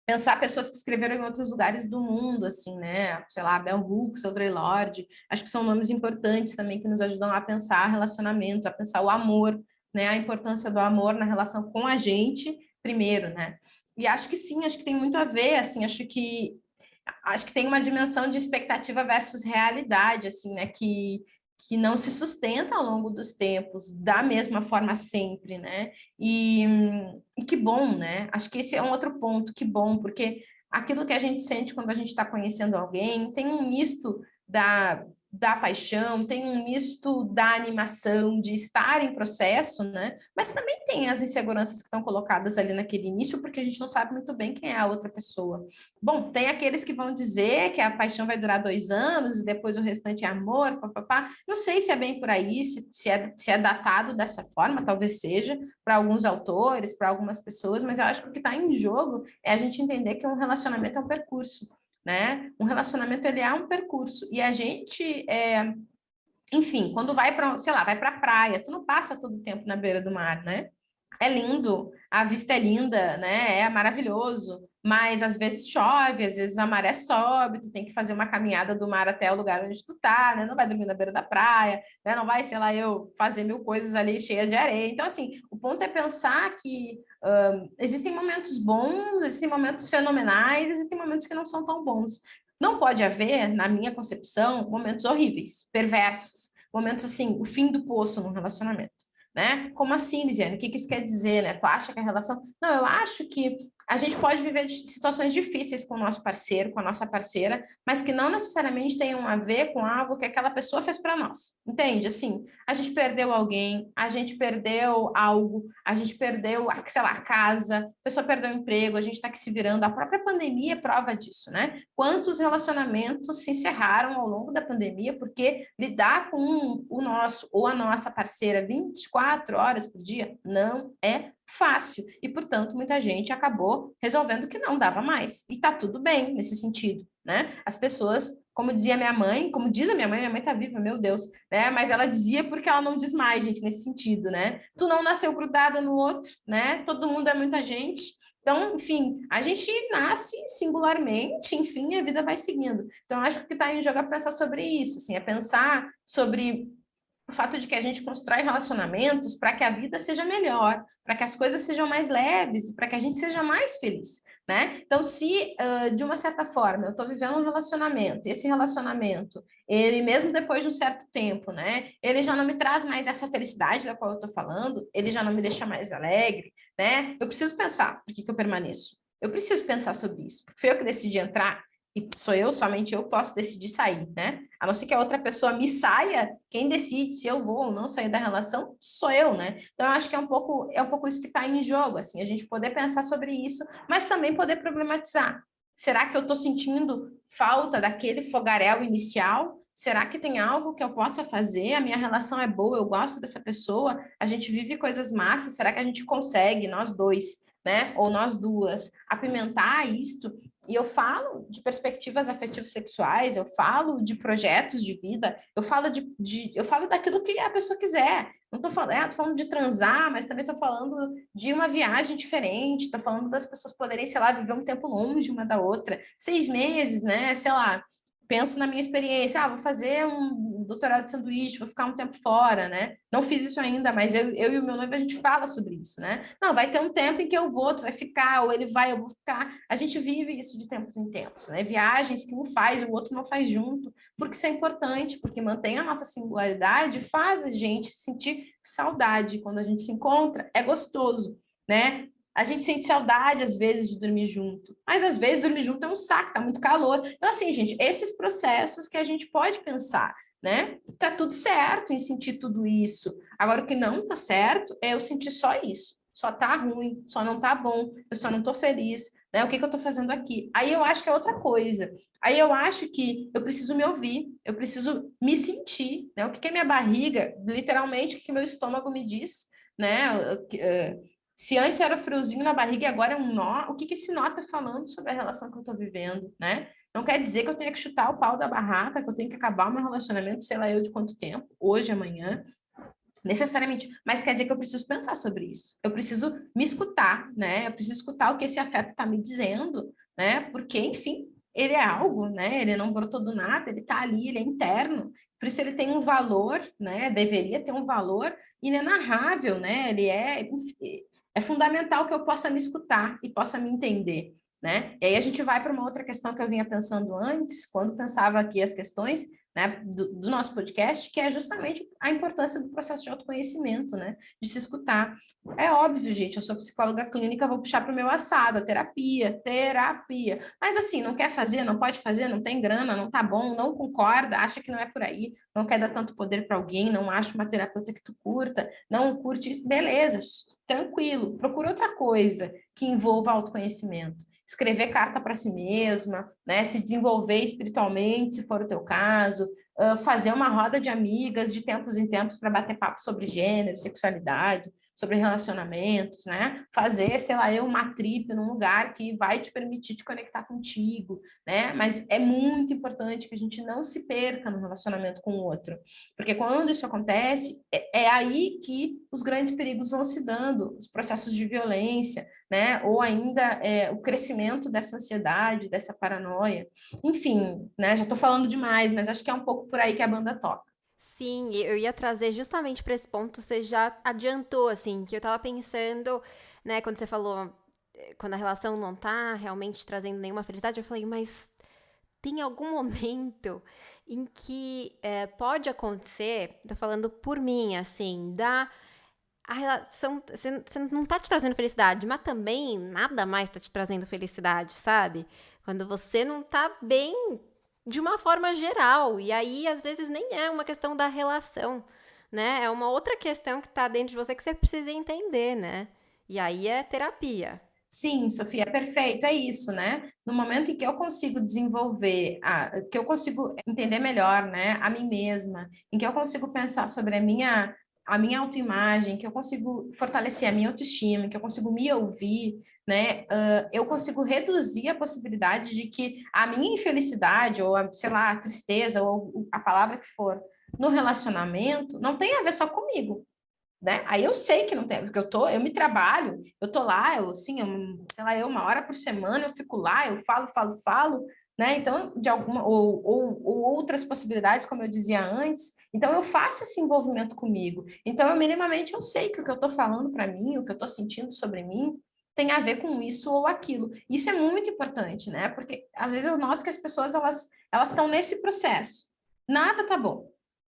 Speaker 2: pensar pessoas que escreveram em outros lugares do mundo, assim, né? Sei lá, Bell Hooks, Audre Lorde, acho que são nomes importantes também que nos ajudam a pensar relacionamentos, a pensar o amor, né? A importância do amor na relação com a gente, primeiro, né? E acho que sim, acho que tem muito a ver, assim, acho que tem uma dimensão de expectativa versus realidade, assim, né? Que não se sustenta ao longo dos tempos da mesma forma sempre, né? E que bom, né? Acho que esse é um outro ponto, que bom, porque aquilo que a gente sente quando a gente está conhecendo alguém tem um misto da paixão, tem um misto da animação, de estar em processo, né? Mas também tem as inseguranças que estão colocadas ali naquele início, porque a gente não sabe muito bem quem é a outra pessoa. Bom, tem aqueles que vão dizer que a paixão vai durar 2 anos e depois o restante é amor, papapá. Não sei se é bem por aí, se é datado dessa forma, talvez seja, para alguns autores, para algumas pessoas, mas eu acho que o que está em jogo é a gente entender que um relacionamento é um percurso, né? Um relacionamento, ele é um percurso, e a gente, enfim, quando vai para, sei lá, vai para a praia, tu não passa todo o tempo na beira do mar, né? É lindo, a vista é linda, né? É maravilhoso, mas às vezes chove, às vezes a maré sobe, tu tem que fazer uma caminhada do mar até o lugar onde tu tá, né? Não vai dormir na beira da praia, né? Não vai, sei lá, eu fazer mil coisas ali cheias de areia. Então, assim, o ponto é pensar que existem momentos bons, existem momentos fenomenais, existem momentos que não são tão bons. Não pode haver, na minha concepção, momentos horríveis, perversos, momentos assim, o fim do poço num relacionamento, né? Como assim, Lisiane? O que isso quer dizer, né? Tu acha que a relação... Não, eu acho que a gente pode viver situações difíceis com o nosso parceiro, com a nossa parceira, mas que não necessariamente tenham a ver com algo que aquela pessoa fez para nós. Entende? Assim, a gente perdeu alguém, a gente perdeu algo, a gente perdeu, sei lá, a casa, a pessoa perdeu o emprego, a gente está aqui se virando. A própria pandemia é prova disso, né? Quantos relacionamentos se encerraram ao longo da pandemia porque lidar com o nosso ou a nossa parceira 24 horas por dia não é fácil. E, portanto, muita gente acabou resolvendo que não dava mais. E está tudo bem nesse sentido, né? As pessoas como dizia minha mãe, como diz a minha mãe tá viva, meu Deus, né? Mas ela dizia porque ela não diz mais, gente, nesse sentido, né? Tu não nasceu grudada no outro, né? Todo mundo é muita gente. Então, enfim, a gente nasce singularmente, enfim, a vida vai seguindo. Então, eu acho que está em jogo é pensar sobre isso, assim, é pensar sobre o fato de que a gente constrói relacionamentos para que a vida seja melhor, para que as coisas sejam mais leves, para que a gente seja mais feliz, né? Então, se de uma certa forma eu estou vivendo um relacionamento, e esse relacionamento, ele mesmo depois de um certo tempo, né? Ele já não me traz mais essa felicidade da qual eu estou falando, ele já não me deixa mais alegre, né? Eu preciso pensar por que eu permaneço. Eu preciso pensar sobre isso. Foi eu que decidi entrar, e sou eu, somente eu posso decidir sair, né? A não ser que a outra pessoa me saia, quem decide se eu vou ou não sair da relação sou eu, né? Então eu acho que é um pouco isso que está em jogo, assim, a gente poder pensar sobre isso, mas também poder problematizar. Será que eu estou sentindo falta daquele fogaréu inicial? Será que tem algo que eu possa fazer? A minha relação é boa, eu gosto dessa pessoa, a gente vive coisas massas, será que a gente consegue, nós dois, né? Ou nós duas, apimentar isto? E eu falo de perspectivas afetivos sexuais, eu falo de projetos de vida, eu falo eu falo daquilo que a pessoa quiser. Não estou falando, tô falando de transar, mas também estou falando de uma viagem diferente, estou falando das pessoas poderem, sei lá, viver um tempo longe uma da outra, 6 meses, né? Sei lá, penso na minha experiência, vou fazer um doutorado de sanduíche, vou ficar um tempo fora, né? Não fiz isso ainda, mas eu e o meu noivo, a gente fala sobre isso, né? Não, vai ter um tempo em que eu vou, tu vai ficar, ou ele vai, eu vou ficar. A gente vive isso de tempos em tempos, né? Viagens que um faz, o outro não faz junto, porque isso é importante, porque mantém a nossa singularidade, faz a gente sentir saudade. Quando a gente se encontra, é gostoso, né? A gente sente saudade, às vezes, de dormir junto. Mas, às vezes, dormir junto é um saco, tá muito calor. Então, assim, gente, esses processos que a gente pode pensar, né? Tá tudo certo em sentir tudo isso. Agora, o que não tá certo é eu sentir só isso. Só tá ruim, só não tá bom, eu só não tô feliz, né? O que que eu tô fazendo aqui? Aí eu acho que é outra coisa. Aí eu acho que eu preciso me ouvir, eu preciso me sentir, né? O que que é minha barriga, literalmente, o que que meu estômago me diz, né? Se antes era friozinho na barriga e agora é um nó, o que que esse nó está falando sobre a relação que eu estou vivendo, né? Não quer dizer que eu tenha que chutar o pau da barraca, que eu tenho que acabar o meu relacionamento, sei lá eu de quanto tempo, hoje, amanhã, necessariamente, mas quer dizer que eu preciso pensar sobre isso. Eu preciso me escutar, né? Eu preciso escutar o que esse afeto está me dizendo, né? Porque, enfim, ele é algo, né? Ele não brotou do nada, ele está ali, ele é interno. Por isso ele tem um valor, né? Deveria ter um valor inenarrável, né? Ele é fundamental que eu possa me escutar e possa me entender, né? E aí a gente vai para uma outra questão que eu vinha pensando antes, quando pensava aqui as questões, né, do nosso podcast, que é justamente a importância do processo de autoconhecimento, né, de se escutar. É óbvio, gente, eu sou psicóloga clínica, vou puxar para o meu assado, a terapia. Mas assim, não quer fazer, não pode fazer, não tem grana, não tá bom, não concorda, acha que não é por aí, não quer dar tanto poder para alguém, não acha uma terapeuta que tu curta, não curte, beleza, tranquilo, procura outra coisa que envolva autoconhecimento. Escrever carta para si mesma, né? Se desenvolver espiritualmente, se for o teu caso, fazer uma roda de amigas de tempos em tempos para bater papo sobre gênero, sexualidade, sobre relacionamentos, né? Fazer, sei lá, uma trip num lugar que vai te permitir te conectar contigo, né? Mas é muito importante que a gente não se perca no relacionamento com o outro, porque quando isso acontece, é aí que os grandes perigos vão se dando, os processos de violência, né? Ou ainda o crescimento dessa ansiedade, dessa paranoia. Enfim, né? Já estou falando demais, mas acho que é um pouco por aí que a banda toca.
Speaker 1: Sim, eu ia trazer justamente para esse ponto, você já adiantou, assim, que eu tava pensando, né, quando você falou, quando a relação não tá realmente trazendo nenhuma felicidade, eu falei, mas tem algum momento em que pode acontecer, tô falando por mim, assim, a relação, você não tá te trazendo felicidade, mas também nada mais tá te trazendo felicidade, sabe? Quando você não tá bem de uma forma geral, e aí às vezes nem é uma questão da relação, né? É uma outra questão que tá dentro de você que você precisa entender, né? E aí é terapia.
Speaker 2: Sim, Sofia, perfeito, é isso, né? No momento em que eu consigo desenvolver, que eu consigo entender melhor, né, a mim mesma, em que eu consigo pensar sobre a minha autoimagem, que eu consigo fortalecer a minha autoestima, que eu consigo me ouvir, né, eu consigo reduzir a possibilidade de que a minha infelicidade, ou a, sei lá, a tristeza, ou a palavra que for, no relacionamento, não tem a ver só comigo, né? Aí eu sei que não tem, porque eu me trabalho, eu tô lá, sei lá, uma hora por semana eu fico lá, eu falo, né? Então, de alguma, ou outras possibilidades, como eu dizia antes, então eu faço esse envolvimento comigo. Então, minimamente eu sei que o que eu tô falando para mim, o que eu tô sentindo sobre mim, tem a ver com isso ou aquilo. Isso é muito importante, né? Porque às vezes eu noto que as pessoas elas estão nesse processo. Nada tá bom.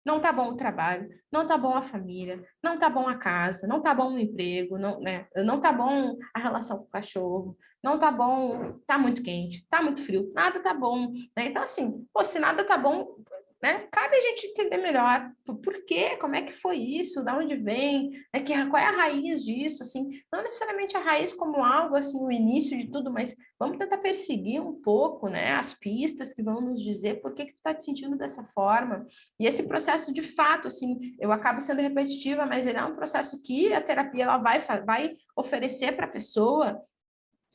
Speaker 2: Não tá bom o trabalho, não tá bom a família, não tá bom a casa, não tá bom o emprego, não, né? Não tá bom a relação com o cachorro, não tá bom, tá muito quente, tá muito frio, nada tá bom, né? Então, assim, pô, se nada tá bom, né? Cabe a gente entender melhor por quê, como é que foi isso, da onde vem, né? Qual é a raiz disso, assim, não necessariamente a raiz como algo, assim, o início de tudo, mas vamos tentar perseguir um pouco, né? As pistas que vão nos dizer por que que tu tá te sentindo dessa forma. E esse processo, de fato, assim, eu acabo sendo repetitiva, mas ele é um processo que a terapia ela vai oferecer para a pessoa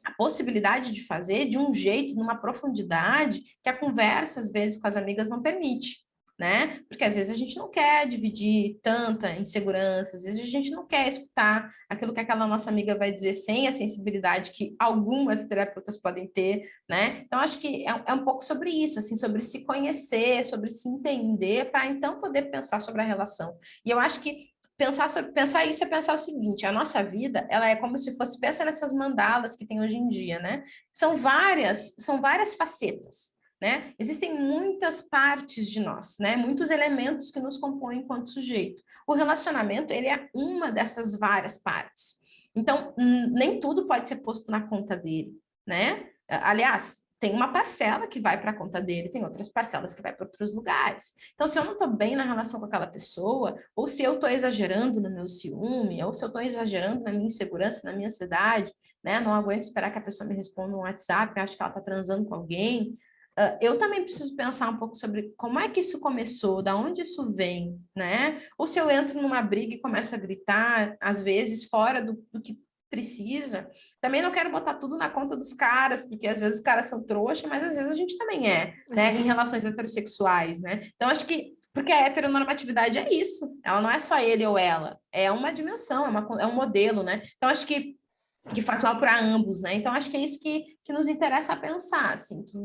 Speaker 2: a possibilidade de fazer de um jeito, numa profundidade, que a conversa, às vezes, com as amigas não permite, né? Porque às vezes a gente não quer dividir tanta insegurança, às vezes a gente não quer escutar aquilo que aquela nossa amiga vai dizer sem a sensibilidade que algumas terapeutas podem ter, né? Então, acho que é um pouco sobre isso, assim, sobre se conhecer, sobre se entender, para então poder pensar sobre a relação. E eu acho que pensar isso é pensar o seguinte: a nossa vida, ela é como se fosse, pensa nessas mandalas que tem hoje em dia, né? São várias facetas, né? Existem muitas partes de nós, né? Muitos elementos que nos compõem enquanto sujeito. O relacionamento, ele é uma dessas várias partes. Então, nem tudo pode ser posto na conta dele, né? Aliás, tem uma parcela que vai para a conta dele, tem outras parcelas que vai para outros lugares. Então, se eu não estou bem na relação com aquela pessoa, ou se eu estou exagerando no meu ciúme, ou se eu estou exagerando na minha insegurança, na minha ansiedade, né? Não aguento esperar que a pessoa me responda um WhatsApp, acho que ela está transando com alguém. Eu também preciso pensar um pouco sobre como é que isso começou, da onde isso vem, né? Ou se eu entro numa briga e começo a gritar, às vezes, fora do que precisa. Também não quero botar tudo na conta dos caras, porque às vezes os caras são trouxa, mas às vezes a gente também é, né? Em relações heterossexuais, né? Então, acho que porque a heteronormatividade é isso, ela não é só ele ou ela, é uma dimensão, é um modelo, né? Então, acho que faz mal para ambos, né? Então, acho que é isso que nos interessa pensar, assim, que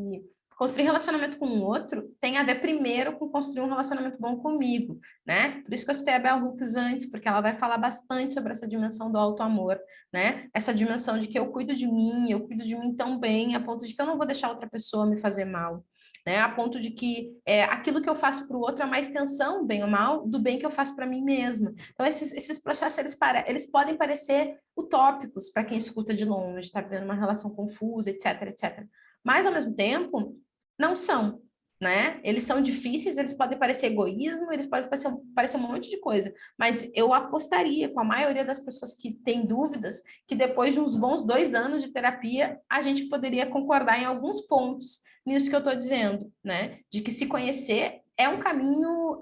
Speaker 2: construir relacionamento com o outro tem a ver primeiro com construir um relacionamento bom comigo, né? Por isso que eu citei a Bell Hooks antes, porque ela vai falar bastante sobre essa dimensão do auto-amor, né? Essa dimensão de que eu cuido de mim tão bem, a ponto de que eu não vou deixar outra pessoa me fazer mal, né? A ponto de que aquilo que eu faço para o outro é uma extensão, bem ou mal, do bem que eu faço para mim mesma. Então, esses processos, eles podem parecer utópicos para quem escuta de longe, está vendo uma relação confusa, etc, etc. Mas, ao mesmo tempo, não são, né? Eles são difíceis, eles podem parecer egoísmo, eles podem parecer um monte de coisa, mas eu apostaria com a maioria das pessoas que têm dúvidas que depois de uns bons 2 anos de terapia, a gente poderia concordar em alguns pontos nisso que eu estou dizendo, né? De que se conhecer é um caminho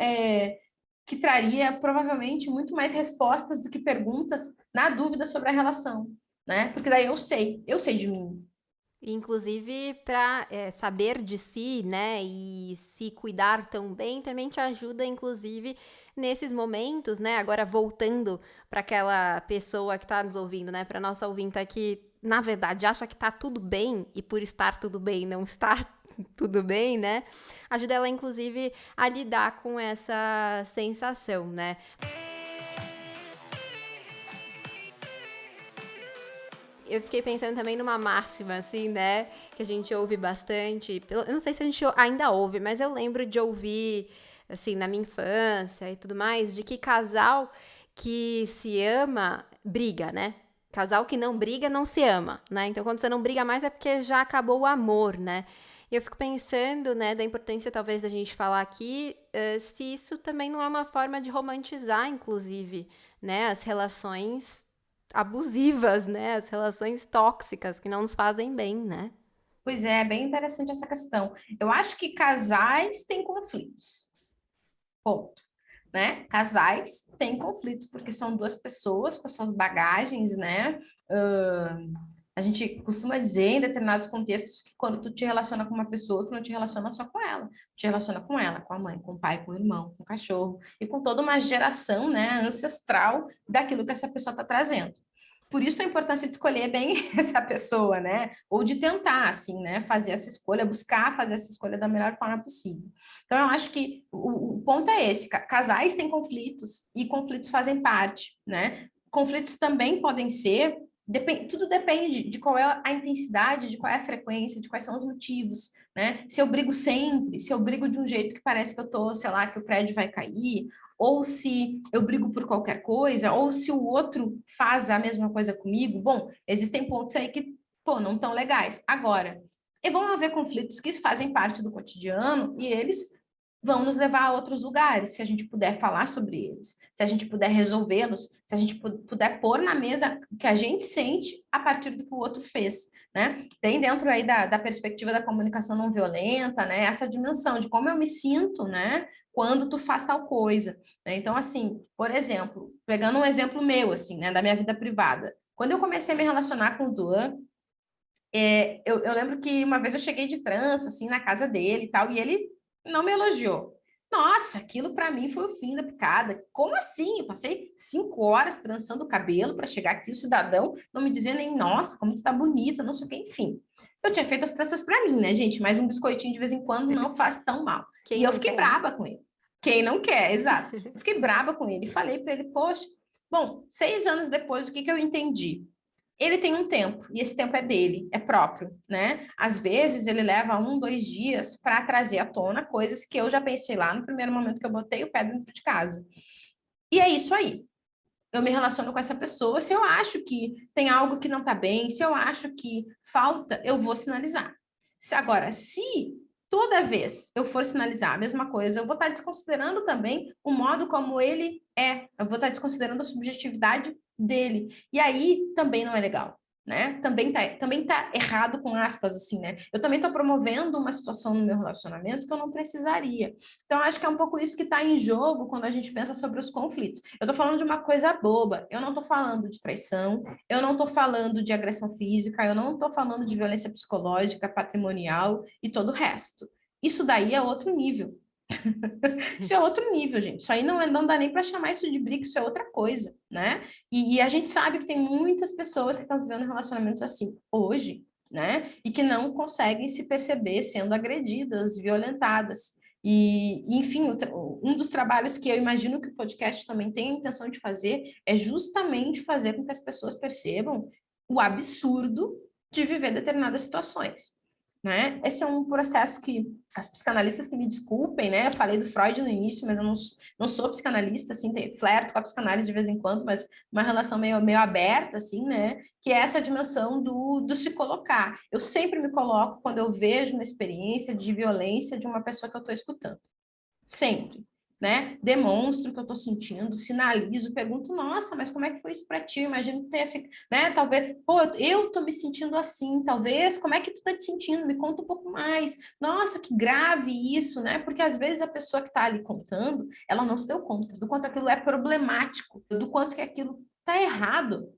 Speaker 2: que traria provavelmente muito mais respostas do que perguntas na dúvida sobre a relação, né? Porque daí eu sei de mim.
Speaker 1: Inclusive, para saber de si, né, e se cuidar tão bem, também te ajuda, inclusive, nesses momentos, né? Agora, voltando para aquela pessoa que está nos ouvindo, né, para nossa ouvinte que, na verdade, acha que tá tudo bem e por estar tudo bem, não estar tudo bem, né? Ajuda ela, inclusive, a lidar com essa sensação, né? Eu fiquei pensando também numa máxima, assim, né? Que a gente ouve bastante. Eu não sei se a gente ainda ouve, mas eu lembro de ouvir, assim, na minha infância e tudo mais, de que casal que se ama briga, né? Casal que não briga não se ama, né? Então, quando você não briga mais é porque já acabou o amor, né? E eu fico pensando, né, da importância talvez da gente falar aqui, se isso também não é uma forma de romantizar, inclusive, né, as relações abusivas, né? As relações tóxicas que não nos fazem bem, né?
Speaker 2: Pois é, bem interessante essa questão. Eu acho que casais têm conflitos, ponto, né? Casais têm conflitos porque são duas pessoas com suas bagagens, né? A gente costuma dizer em determinados contextos que quando tu te relaciona com uma pessoa, tu não te relaciona só com ela, tu te relaciona com ela, com a mãe, com o pai, com o irmão, com o cachorro, e com toda uma geração, né, ancestral daquilo que essa pessoa está trazendo. Por isso a importância de escolher bem essa pessoa, né? Ou de tentar, assim, né? Fazer essa escolha, buscar fazer essa escolha da melhor forma possível. Então, eu acho que o ponto é esse: casais têm conflitos e conflitos fazem parte, né? Conflitos também podem ser. Tudo depende de qual é a intensidade, de qual é a frequência, de quais são os motivos, né? Se eu brigo sempre, se eu brigo de um jeito que parece que eu tô, sei lá, que o prédio vai cair, ou se eu brigo por qualquer coisa, ou se o outro faz a mesma coisa comigo, bom, existem pontos aí que, pô, não tão legais. Agora, e vão haver conflitos que fazem parte do cotidiano e eles vão nos levar a outros lugares, se a gente puder falar sobre eles, se a gente puder resolvê-los, se a gente puder pôr na mesa o que a gente sente a partir do que o outro fez, né? Tem dentro aí da perspectiva da comunicação não violenta, né? Essa dimensão de como eu me sinto, né? Quando tu faz tal coisa, né? Então, assim, por exemplo, pegando um exemplo meu, assim, né? Da minha vida privada. Quando eu comecei a me relacionar com o Duan, eu lembro que uma vez eu cheguei de trança, assim, na casa dele e tal, e ele não me elogiou. Nossa, aquilo para mim foi o fim da picada. Como assim? Eu passei 5 horas trançando o cabelo para chegar aqui, o cidadão não me dizer nem, nossa, como tu tá bonita, não sei o que, enfim. Eu tinha feito as tranças para mim, né, gente? Mas um biscoitinho de vez em quando não faz tão mal.
Speaker 1: Quem
Speaker 2: E eu
Speaker 1: não
Speaker 2: fiquei
Speaker 1: quer, né?
Speaker 2: braba com ele. Quem não quer, exato. Eu fiquei braba com ele. Falei para ele, poxa, bom, 6 anos depois, o que eu entendi? Ele tem um tempo, e esse tempo é dele, é próprio, né? Às vezes ele leva 1, 2 dias para trazer à tona coisas que eu já pensei lá no primeiro momento que eu botei o pé dentro de casa. E é isso aí. Eu me relaciono com essa pessoa, se eu acho que tem algo que não está bem, se eu acho que falta, eu vou sinalizar. Agora, se toda vez eu for sinalizar a mesma coisa, eu vou estar desconsiderando também o modo como ele é, eu vou estar desconsiderando a subjetividade dele. E aí também não é legal, né? Também tá errado com aspas, assim, né? Eu também estou promovendo uma situação no meu relacionamento que eu não precisaria. Então, acho que é um pouco isso que está em jogo quando a gente pensa sobre os conflitos. Eu estou falando de uma coisa boba, eu não estou falando de traição, eu não estou falando de agressão física, eu não estou falando de violência psicológica, patrimonial e todo o resto. Isso daí é outro nível. Isso é outro nível, gente. Isso aí não dá nem para chamar isso de briga, isso é outra coisa, né? E a gente sabe que tem muitas pessoas que estão vivendo relacionamentos assim hoje, né? E que não conseguem se perceber sendo agredidas, violentadas. Enfim, um dos trabalhos que eu imagino que o podcast também tem a intenção de fazer é justamente fazer com que as pessoas percebam o absurdo de viver determinadas situações, né? Esse é um processo que as psicanalistas que me desculpem, né? Eu falei do Freud no início, mas eu não sou psicanalista, assim, flerto com a psicanálise de vez em quando, mas uma relação meio aberta, assim, né? Que é essa dimensão do se colocar. Eu sempre me coloco quando eu vejo uma experiência de violência de uma pessoa que eu estou escutando. Sempre. Né? Demonstro o que eu estou sentindo, sinalizo, pergunto, nossa, mas como é que foi isso para ti? Imagino que tenha ficado, né? Talvez, pô, eu estou me sentindo assim, talvez, como é que tu está te sentindo? Me conta um pouco mais. Nossa, que grave isso, né? Porque às vezes a pessoa que está ali contando, ela não se deu conta do quanto aquilo é problemático, do quanto que aquilo está errado,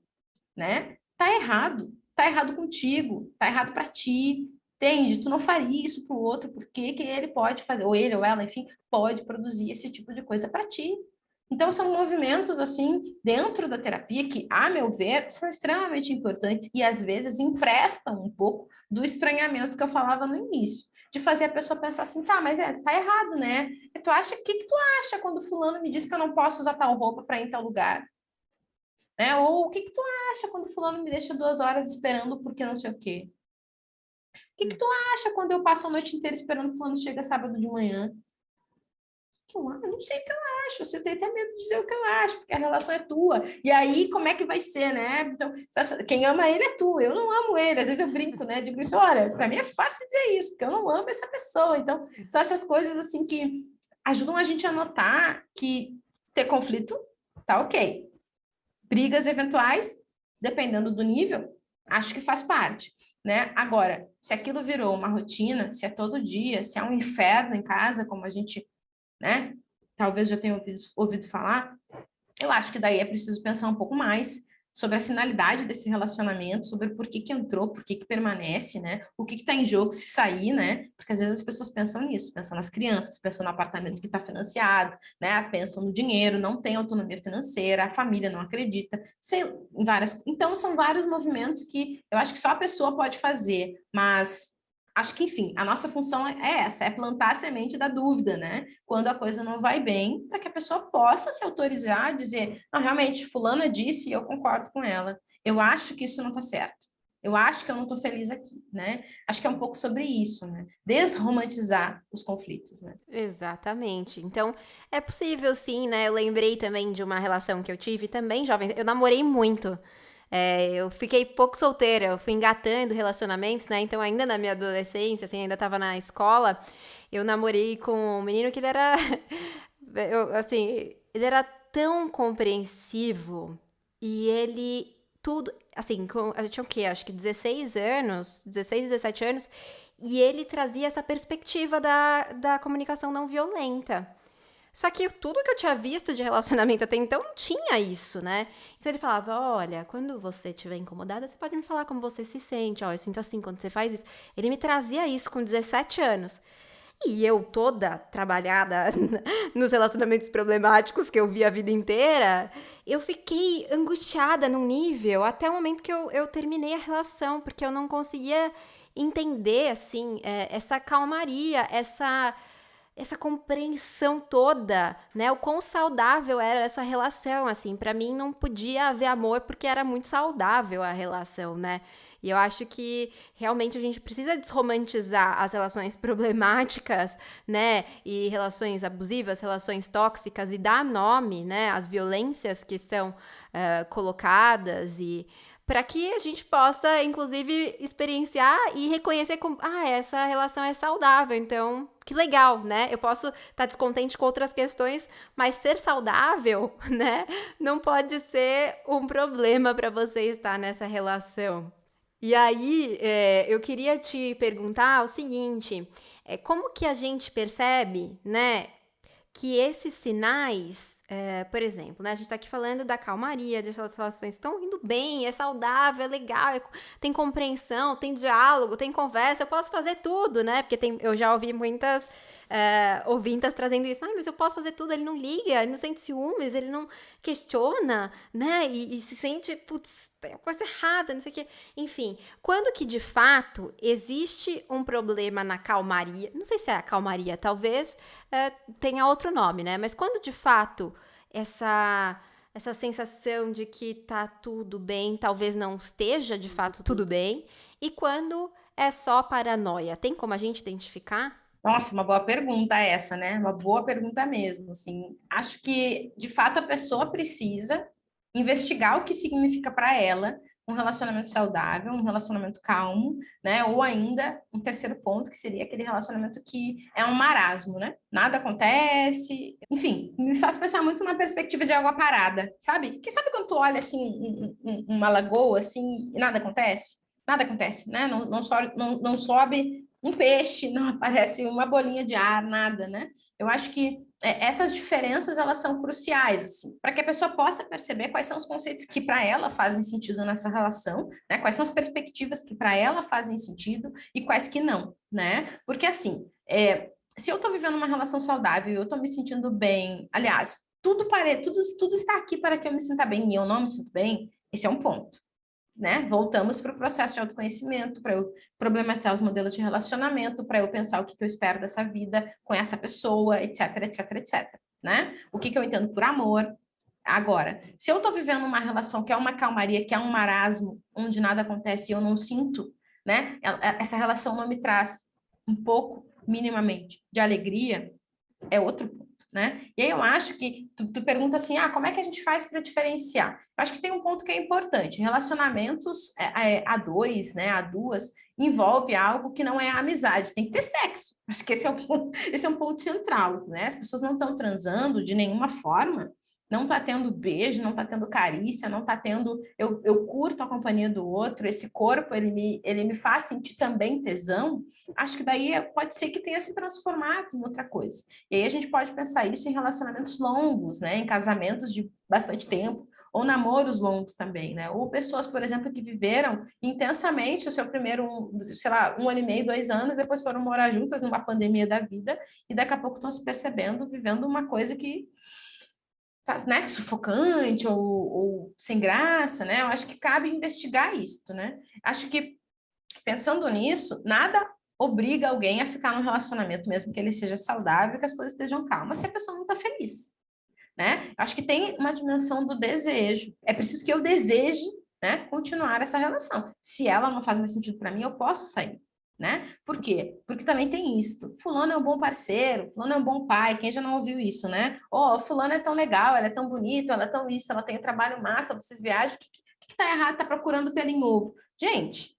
Speaker 2: né? Tá errado contigo, tá errado para ti, entende? Tu não faria isso para o outro, porque que ele pode fazer, ou ele ou ela, enfim, pode produzir esse tipo de coisa para ti. Então, são movimentos, assim, dentro da terapia que, a meu ver, são extremamente importantes e, às vezes, emprestam um pouco do estranhamento que eu falava no início. De fazer a pessoa pensar assim, tá, mas tá errado, né? Tu acha, o que que tu acha quando fulano me diz que eu não posso usar tal roupa para ir em tal lugar? Né? Ou o que que tu acha quando fulano me deixa 2 horas esperando porque não sei o quê? O que que tu acha quando eu passo a noite inteira esperando que fulano chega sábado de manhã? Eu não sei o que eu acho, você tem até medo de dizer o que eu acho, porque a relação é tua. E aí, como é que vai ser, né? Então, quem ama ele é tu, eu não amo ele. Às vezes eu brinco, né? Digo isso, olha, para mim é fácil dizer isso, porque eu não amo essa pessoa. Então, são essas coisas assim que ajudam a gente a notar que ter conflito tá ok. Brigas eventuais, dependendo do nível, acho que faz parte, né? Agora, se aquilo virou uma rotina, se é todo dia, se é um inferno em casa, como a gente, né? Talvez já tenha ouvido falar, eu acho que daí é preciso pensar um pouco mais sobre a finalidade desse relacionamento, sobre por que que entrou, por que que permanece, né? O que que está em jogo se sair, né? Porque às vezes as pessoas pensam nisso, pensam nas crianças, pensam no apartamento que está financiado, né? Pensam no dinheiro, não tem autonomia financeira, a família não acredita, sei, em várias. Então são vários movimentos que eu acho que só a pessoa pode fazer, mas acho que, enfim, a nossa função é essa, é plantar a semente da dúvida, né? Quando a coisa não vai bem, para que a pessoa possa se autorizar a dizer, não, realmente, fulana disse e eu concordo com ela. Eu acho que isso não está certo. Eu acho que eu não estou feliz aqui, né? Acho que é um pouco sobre isso, né? Desromantizar os conflitos, né?
Speaker 1: Exatamente. Então, é possível sim, né? Eu lembrei também de uma relação que eu tive também, jovem. Eu namorei muito. Eu fiquei pouco solteira, eu fui engatando relacionamentos, né? Então, ainda na minha adolescência, assim, ainda tava na escola, eu namorei com um menino que ele era, assim, ele era tão compreensivo e ele tudo, assim, a gente tinha o quê? Acho que 16 anos, 16, 17 anos, e ele trazia essa perspectiva da comunicação não violenta. Só que tudo que eu tinha visto de relacionamento até então não tinha isso, né? Então ele falava: olha, quando você estiver incomodada, você pode me falar como você se sente. Ó, eu sinto assim quando você faz isso. Ele me trazia isso com 17 anos. E eu, toda trabalhada nos relacionamentos problemáticos que eu vi a vida inteira, eu fiquei angustiada num nível até o momento que eu terminei a relação, porque eu não conseguia entender, assim, essa calmaria, essa compreensão toda, né? O quão saudável era essa relação, assim. Pra mim não podia haver amor porque era muito saudável a relação, né? E eu acho que realmente a gente precisa desromantizar as relações problemáticas, né? E relações abusivas, relações tóxicas e dar nome, né? Às violências que são colocadas e para que a gente possa, inclusive, experienciar e reconhecer como, essa relação é saudável, então, que legal, né? Eu posso estar descontente com outras questões, mas ser saudável, né, não pode ser um problema para você estar nessa relação. E aí, eu queria te perguntar o seguinte, como que a gente percebe, né, que esses sinais, por exemplo, né, a gente está aqui falando da calmaria, das relações estão indo bem, é saudável, é legal, tem compreensão, tem diálogo, tem conversa, eu posso fazer tudo, né? Porque eu já ouvi muitas ouvintas trazendo isso, mas eu posso fazer tudo, ele não liga, ele não sente ciúmes, ele não questiona, né? E se sente, putz, tem uma coisa errada, não sei o quê. Enfim, quando que de fato existe um problema na calmaria, não sei se é a calmaria, talvez tenha outro nome, né? Mas quando de fato essa sensação de que tá tudo bem, talvez não esteja de fato tudo bem, e quando é só paranoia, tem como a gente identificar?
Speaker 2: Nossa, uma boa pergunta essa, né? Uma boa pergunta mesmo, assim. Acho que, de fato, a pessoa precisa investigar o que significa para ela um relacionamento saudável, um relacionamento calmo, né? Ou ainda, um terceiro ponto, que seria aquele relacionamento que é um marasmo, né? Nada acontece, enfim, me faz pensar muito na perspectiva de água parada, sabe? Que sabe quando tu olha, assim, uma lagoa, assim, e nada acontece? Nada acontece, né? Não sobe um peixe, não aparece uma bolinha de ar, nada, né? Eu acho que essas diferenças elas são cruciais assim, para que a pessoa possa perceber quais são os conceitos que para ela fazem sentido nessa relação, né? Quais são as perspectivas que para ela fazem sentido e quais que não, né? Porque assim, se eu estou vivendo uma relação saudável, eu estou me sentindo bem, aliás, tudo está aqui para que eu me sinta bem e eu não me sinto bem, esse é um ponto, né? Voltamos para o processo de autoconhecimento, para eu problematizar os modelos de relacionamento, para eu pensar o que eu espero dessa vida com essa pessoa, etc, etc, etc, né? O que eu entendo por amor. Agora, se eu estou vivendo uma relação que é uma calmaria, que é um marasmo, onde nada acontece e eu não sinto, né? Essa relação não me traz um pouco, minimamente, de alegria, é outro ponto, né? E aí eu acho que tu pergunta assim, como é que a gente faz para diferenciar? Eu acho que tem um ponto que é importante. Relacionamentos a dois, né, a duas, envolve algo que não é a amizade, tem que ter sexo. Acho que esse é um ponto central, né? As pessoas não estão transando de nenhuma forma, não está tendo beijo, não está tendo carícia, não está tendo. Eu curto a companhia do outro, esse corpo ele me faz sentir também tesão. Acho que daí pode ser que tenha se transformado em outra coisa. E aí a gente pode pensar isso em relacionamentos longos, né? Em casamentos de bastante tempo, ou namoros longos também, né? Ou pessoas, por exemplo, que viveram intensamente o seu primeiro, sei lá, 1 ano e meio, 2 anos, depois foram morar juntas numa pandemia da vida, e daqui a pouco estão se percebendo, vivendo uma coisa que tá, né, sufocante ou sem graça, né? Eu acho que cabe investigar isso, né? Acho que, pensando nisso, nada obriga alguém a ficar num relacionamento, mesmo que ele seja saudável, que as coisas estejam calmas, se a pessoa não está feliz, né? Acho que tem uma dimensão do desejo. É preciso que eu deseje, né, continuar essa relação. Se ela não faz mais sentido para mim, eu posso sair, né? Por quê? Porque também tem isso. Fulano é um bom parceiro, fulano é um bom pai. Quem já não ouviu isso, né? Oh, fulano é tão legal, ela é tão bonita, ela é tão isso, ela tem um trabalho massa, vocês viajam, o que tá errado? Tá procurando pelo em ovo. Gente,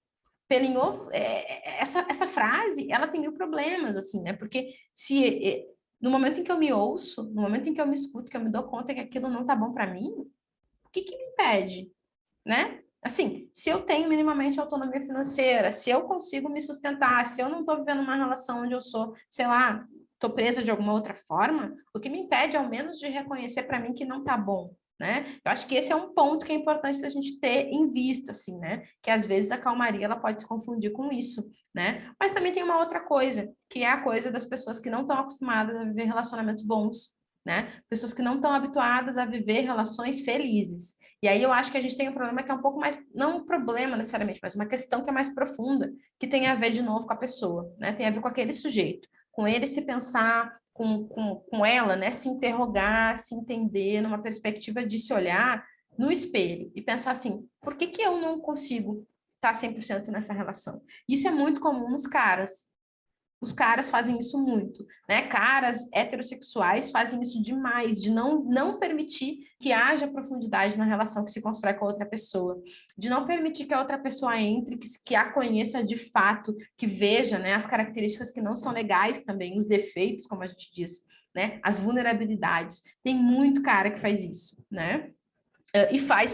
Speaker 2: pelo em ovo, essa frase, ela tem mil problemas, assim, né? Porque se no momento em que eu me ouço, no momento em que eu me escuto, que eu me dou conta que aquilo não tá bom para mim, o que me impede, né? Assim, se eu tenho minimamente autonomia financeira, se eu consigo me sustentar, se eu não estou vivendo uma relação onde eu sou, sei lá, estou presa de alguma outra forma, o que me impede, ao menos, de reconhecer para mim que não tá bom, né? Eu acho que esse é um ponto que é importante da gente ter em vista, assim, né? Que às vezes a calmaria ela pode se confundir com isso, né? Mas também tem uma outra coisa, que é a coisa das pessoas que não estão acostumadas a viver relacionamentos bons, né? Pessoas que não estão habituadas a viver relações felizes. E aí eu acho que a gente tem um problema que é um pouco mais, não um problema necessariamente, mas uma questão que é mais profunda, que tem a ver de novo com a pessoa, né? Tem a ver com aquele sujeito, com ele se pensar, com ela, né? Se interrogar, se entender numa perspectiva de se olhar no espelho e pensar assim, por que que eu não consigo estar 100% nessa relação? Isso é muito comum nos caras. Os caras fazem isso muito, né? Caras heterossexuais fazem isso demais, de não permitir que haja profundidade na relação que se constrói com a outra pessoa, de não permitir que a outra pessoa entre, que a conheça de fato, que veja, né, as características que não são legais também, os defeitos, como a gente diz, né? As vulnerabilidades. Tem muito cara que faz isso, né? E faz,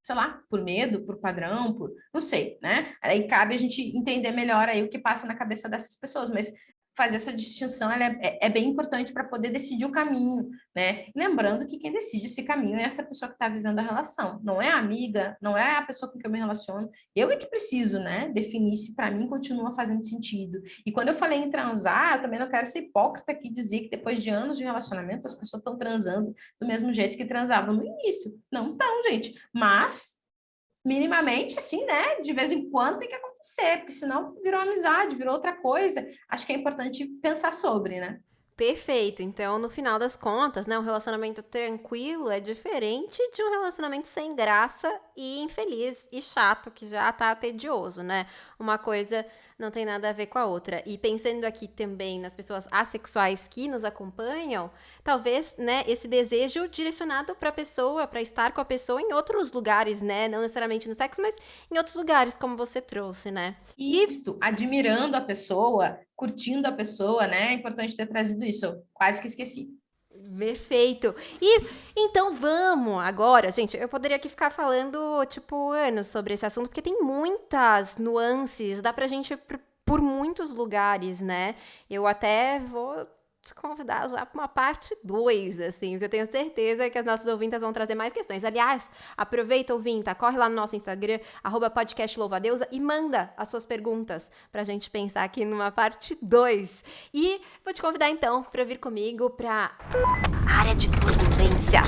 Speaker 2: sei lá, por medo, por padrão, por não sei, né? Aí cabe a gente entender melhor aí o que passa na cabeça dessas pessoas, mas fazer essa distinção ela é bem importante para poder decidir o caminho, né? Lembrando que quem decide esse caminho é essa pessoa que está vivendo a relação, não é a amiga, não é a pessoa com quem eu me relaciono. Eu é que preciso, né, definir se para mim continua fazendo sentido. E quando eu falei em transar, eu também não quero ser hipócrita aqui e dizer que depois de anos de relacionamento as pessoas estão transando do mesmo jeito que transavam no início. Não estão, gente. Mas minimamente, assim, né? De vez em quando tem que acontecer, porque senão virou amizade, virou outra coisa. Acho que é importante pensar sobre, né?
Speaker 1: Perfeito. Então, no final das contas, né, um relacionamento tranquilo é diferente de um relacionamento sem graça e infeliz e chato, que já tá tedioso, né? Uma coisa não tem nada a ver com a outra. E pensando aqui também nas pessoas assexuais que nos acompanham, talvez, né, esse desejo direcionado para a pessoa, para estar com a pessoa em outros lugares, né? Não necessariamente no sexo, mas em outros lugares, como você trouxe, né?
Speaker 2: Isto, admirando a pessoa, curtindo a pessoa, né? É importante ter trazido isso. Eu quase que esqueci.
Speaker 1: Perfeito. E então vamos agora, gente. Eu poderia aqui ficar falando, tipo, anos sobre esse assunto, porque tem muitas nuances, dá pra gente ir por muitos lugares, né? Eu até vou te convidar já para uma parte 2, assim, porque eu tenho certeza que as nossas ouvintas vão trazer mais questões. Aliás, aproveita, ouvinta, corre lá no nosso Instagram, @podcastlouvadeusa, e manda as suas perguntas pra gente pensar aqui numa parte 2. E vou te convidar, então, pra vir comigo pra área de turbulência.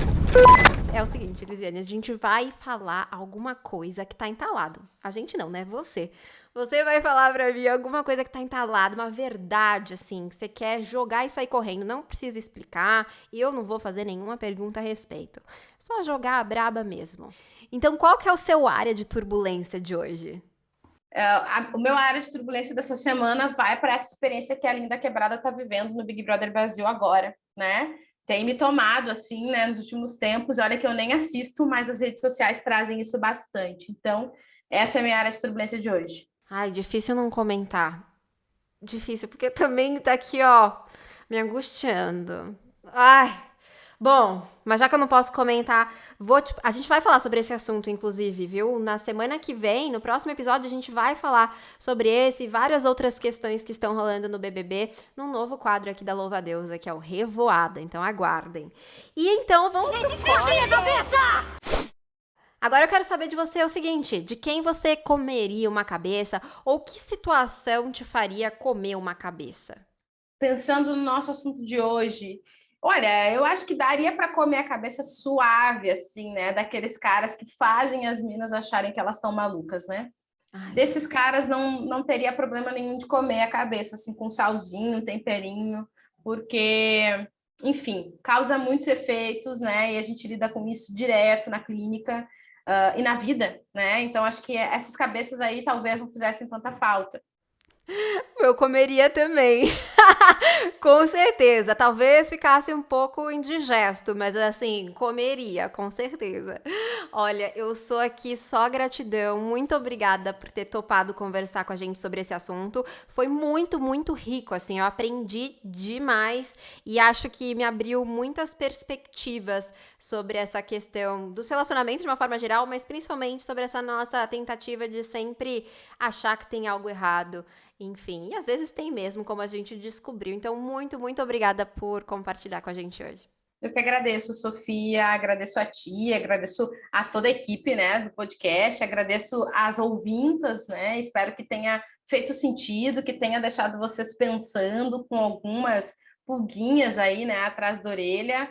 Speaker 1: É o seguinte, Lisiane, a gente vai falar alguma coisa que tá entalado. A gente não, né? Você. Você vai falar pra mim alguma coisa que tá entalada, uma verdade, assim, que você quer jogar e sair correndo. Não precisa explicar, e eu não vou fazer nenhuma pergunta a respeito. Só jogar a braba mesmo. Então, qual que é o seu área de turbulência de hoje?
Speaker 2: O meu área de turbulência dessa semana vai para essa experiência que a Linda Quebrada está vivendo no Big Brother Brasil agora, né? Tem me tomado, assim, né, nos últimos tempos. Olha que eu nem assisto, mas as redes sociais trazem isso bastante. Então, essa é a minha área de turbulência de hoje.
Speaker 1: Ai, difícil não comentar. Difícil, porque também tá aqui, ó, me angustiando. Ai, Bom, mas já que eu não posso comentar, a gente vai falar sobre esse assunto, inclusive, viu? Na semana que vem, no próximo episódio, a gente vai falar sobre esse e várias outras questões que estão rolando no BBB, num novo quadro aqui da Louva a Deusa, que é o Revoada. Então, aguardem. E então, vamos pro cabeça! Agora eu quero saber de você o seguinte, de quem você comeria uma cabeça ou que situação te faria comer uma cabeça?
Speaker 2: Pensando no nosso assunto de hoje, olha, eu acho que daria para comer a cabeça suave, assim, né? Daqueles caras que fazem as minas acharem que elas estão malucas, né?
Speaker 1: Ai.
Speaker 2: Desses caras não teria problema nenhum de comer a cabeça, assim, com salzinho, um temperinho, porque, enfim, causa muitos efeitos, né? E a gente lida com isso direto na clínica, e na vida, né? Então, acho que essas cabeças aí talvez não fizessem tanta falta.
Speaker 1: Eu comeria também. Com certeza. Talvez ficasse um pouco indigesto, mas assim, comeria, com certeza. Olha, eu sou aqui só gratidão. Muito obrigada por ter topado conversar com a gente sobre esse assunto. Foi muito, muito rico, assim. Eu aprendi demais e acho que me abriu muitas perspectivas sobre essa questão dos relacionamentos de uma forma geral, mas principalmente sobre essa nossa tentativa de sempre achar que tem algo errado. Enfim, e às vezes tem mesmo, como a gente descobriu. Então, muito, muito obrigada por compartilhar com a gente hoje.
Speaker 2: Eu que agradeço, Sofia, agradeço a ti, agradeço a toda a equipe, né, do podcast, agradeço às ouvintas, né, espero que tenha feito sentido, que tenha deixado vocês pensando com algumas pulguinhas aí, né, atrás da orelha,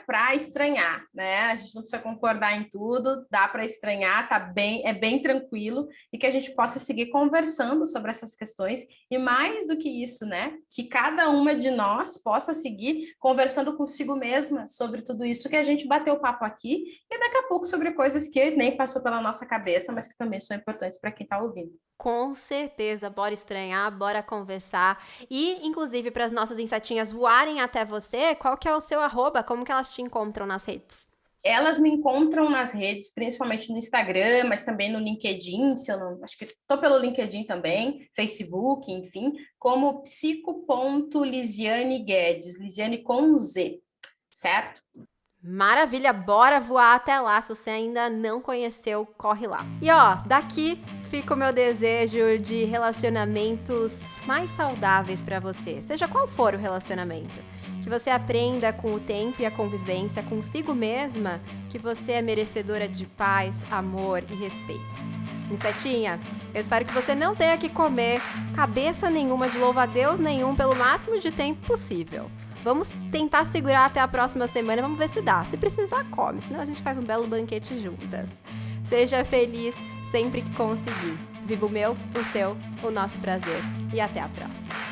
Speaker 2: para estranhar, né? A gente não precisa concordar em tudo, dá para estranhar, tá bem, é bem tranquilo, e que a gente possa seguir conversando sobre essas questões, e mais do que isso, né? Que cada uma de nós possa seguir conversando consigo mesma sobre tudo isso que a gente bateu o papo aqui, e daqui a pouco sobre coisas que nem passou pela nossa cabeça, mas que também são importantes para quem está ouvindo.
Speaker 1: Com certeza, bora estranhar, bora conversar e, inclusive, para as nossas insetinhas voarem até você, qual que é o seu arroba? Como que elas te encontram nas redes?
Speaker 2: Elas me encontram nas redes, principalmente no Instagram, mas também no LinkedIn, se eu não, acho que estou pelo LinkedIn também, Facebook, enfim, como psico.lisiane Guedes, Lisiane com Z, certo?
Speaker 1: Maravilha, bora voar até lá. Se você ainda não conheceu, corre lá. E ó, daqui fica o meu desejo de relacionamentos mais saudáveis para você, seja qual for o relacionamento. Que você aprenda com o tempo e a convivência consigo mesma que você é merecedora de paz, amor e respeito. Insetinha, eu espero que você não tenha que comer cabeça nenhuma de louva-a-Deus nenhum pelo máximo de tempo possível. Vamos tentar segurar até a próxima semana, vamos ver se dá. Se precisar, come, senão a gente faz um belo banquete juntas. Seja feliz sempre que conseguir. Viva o meu, o seu, o nosso prazer. E até a próxima.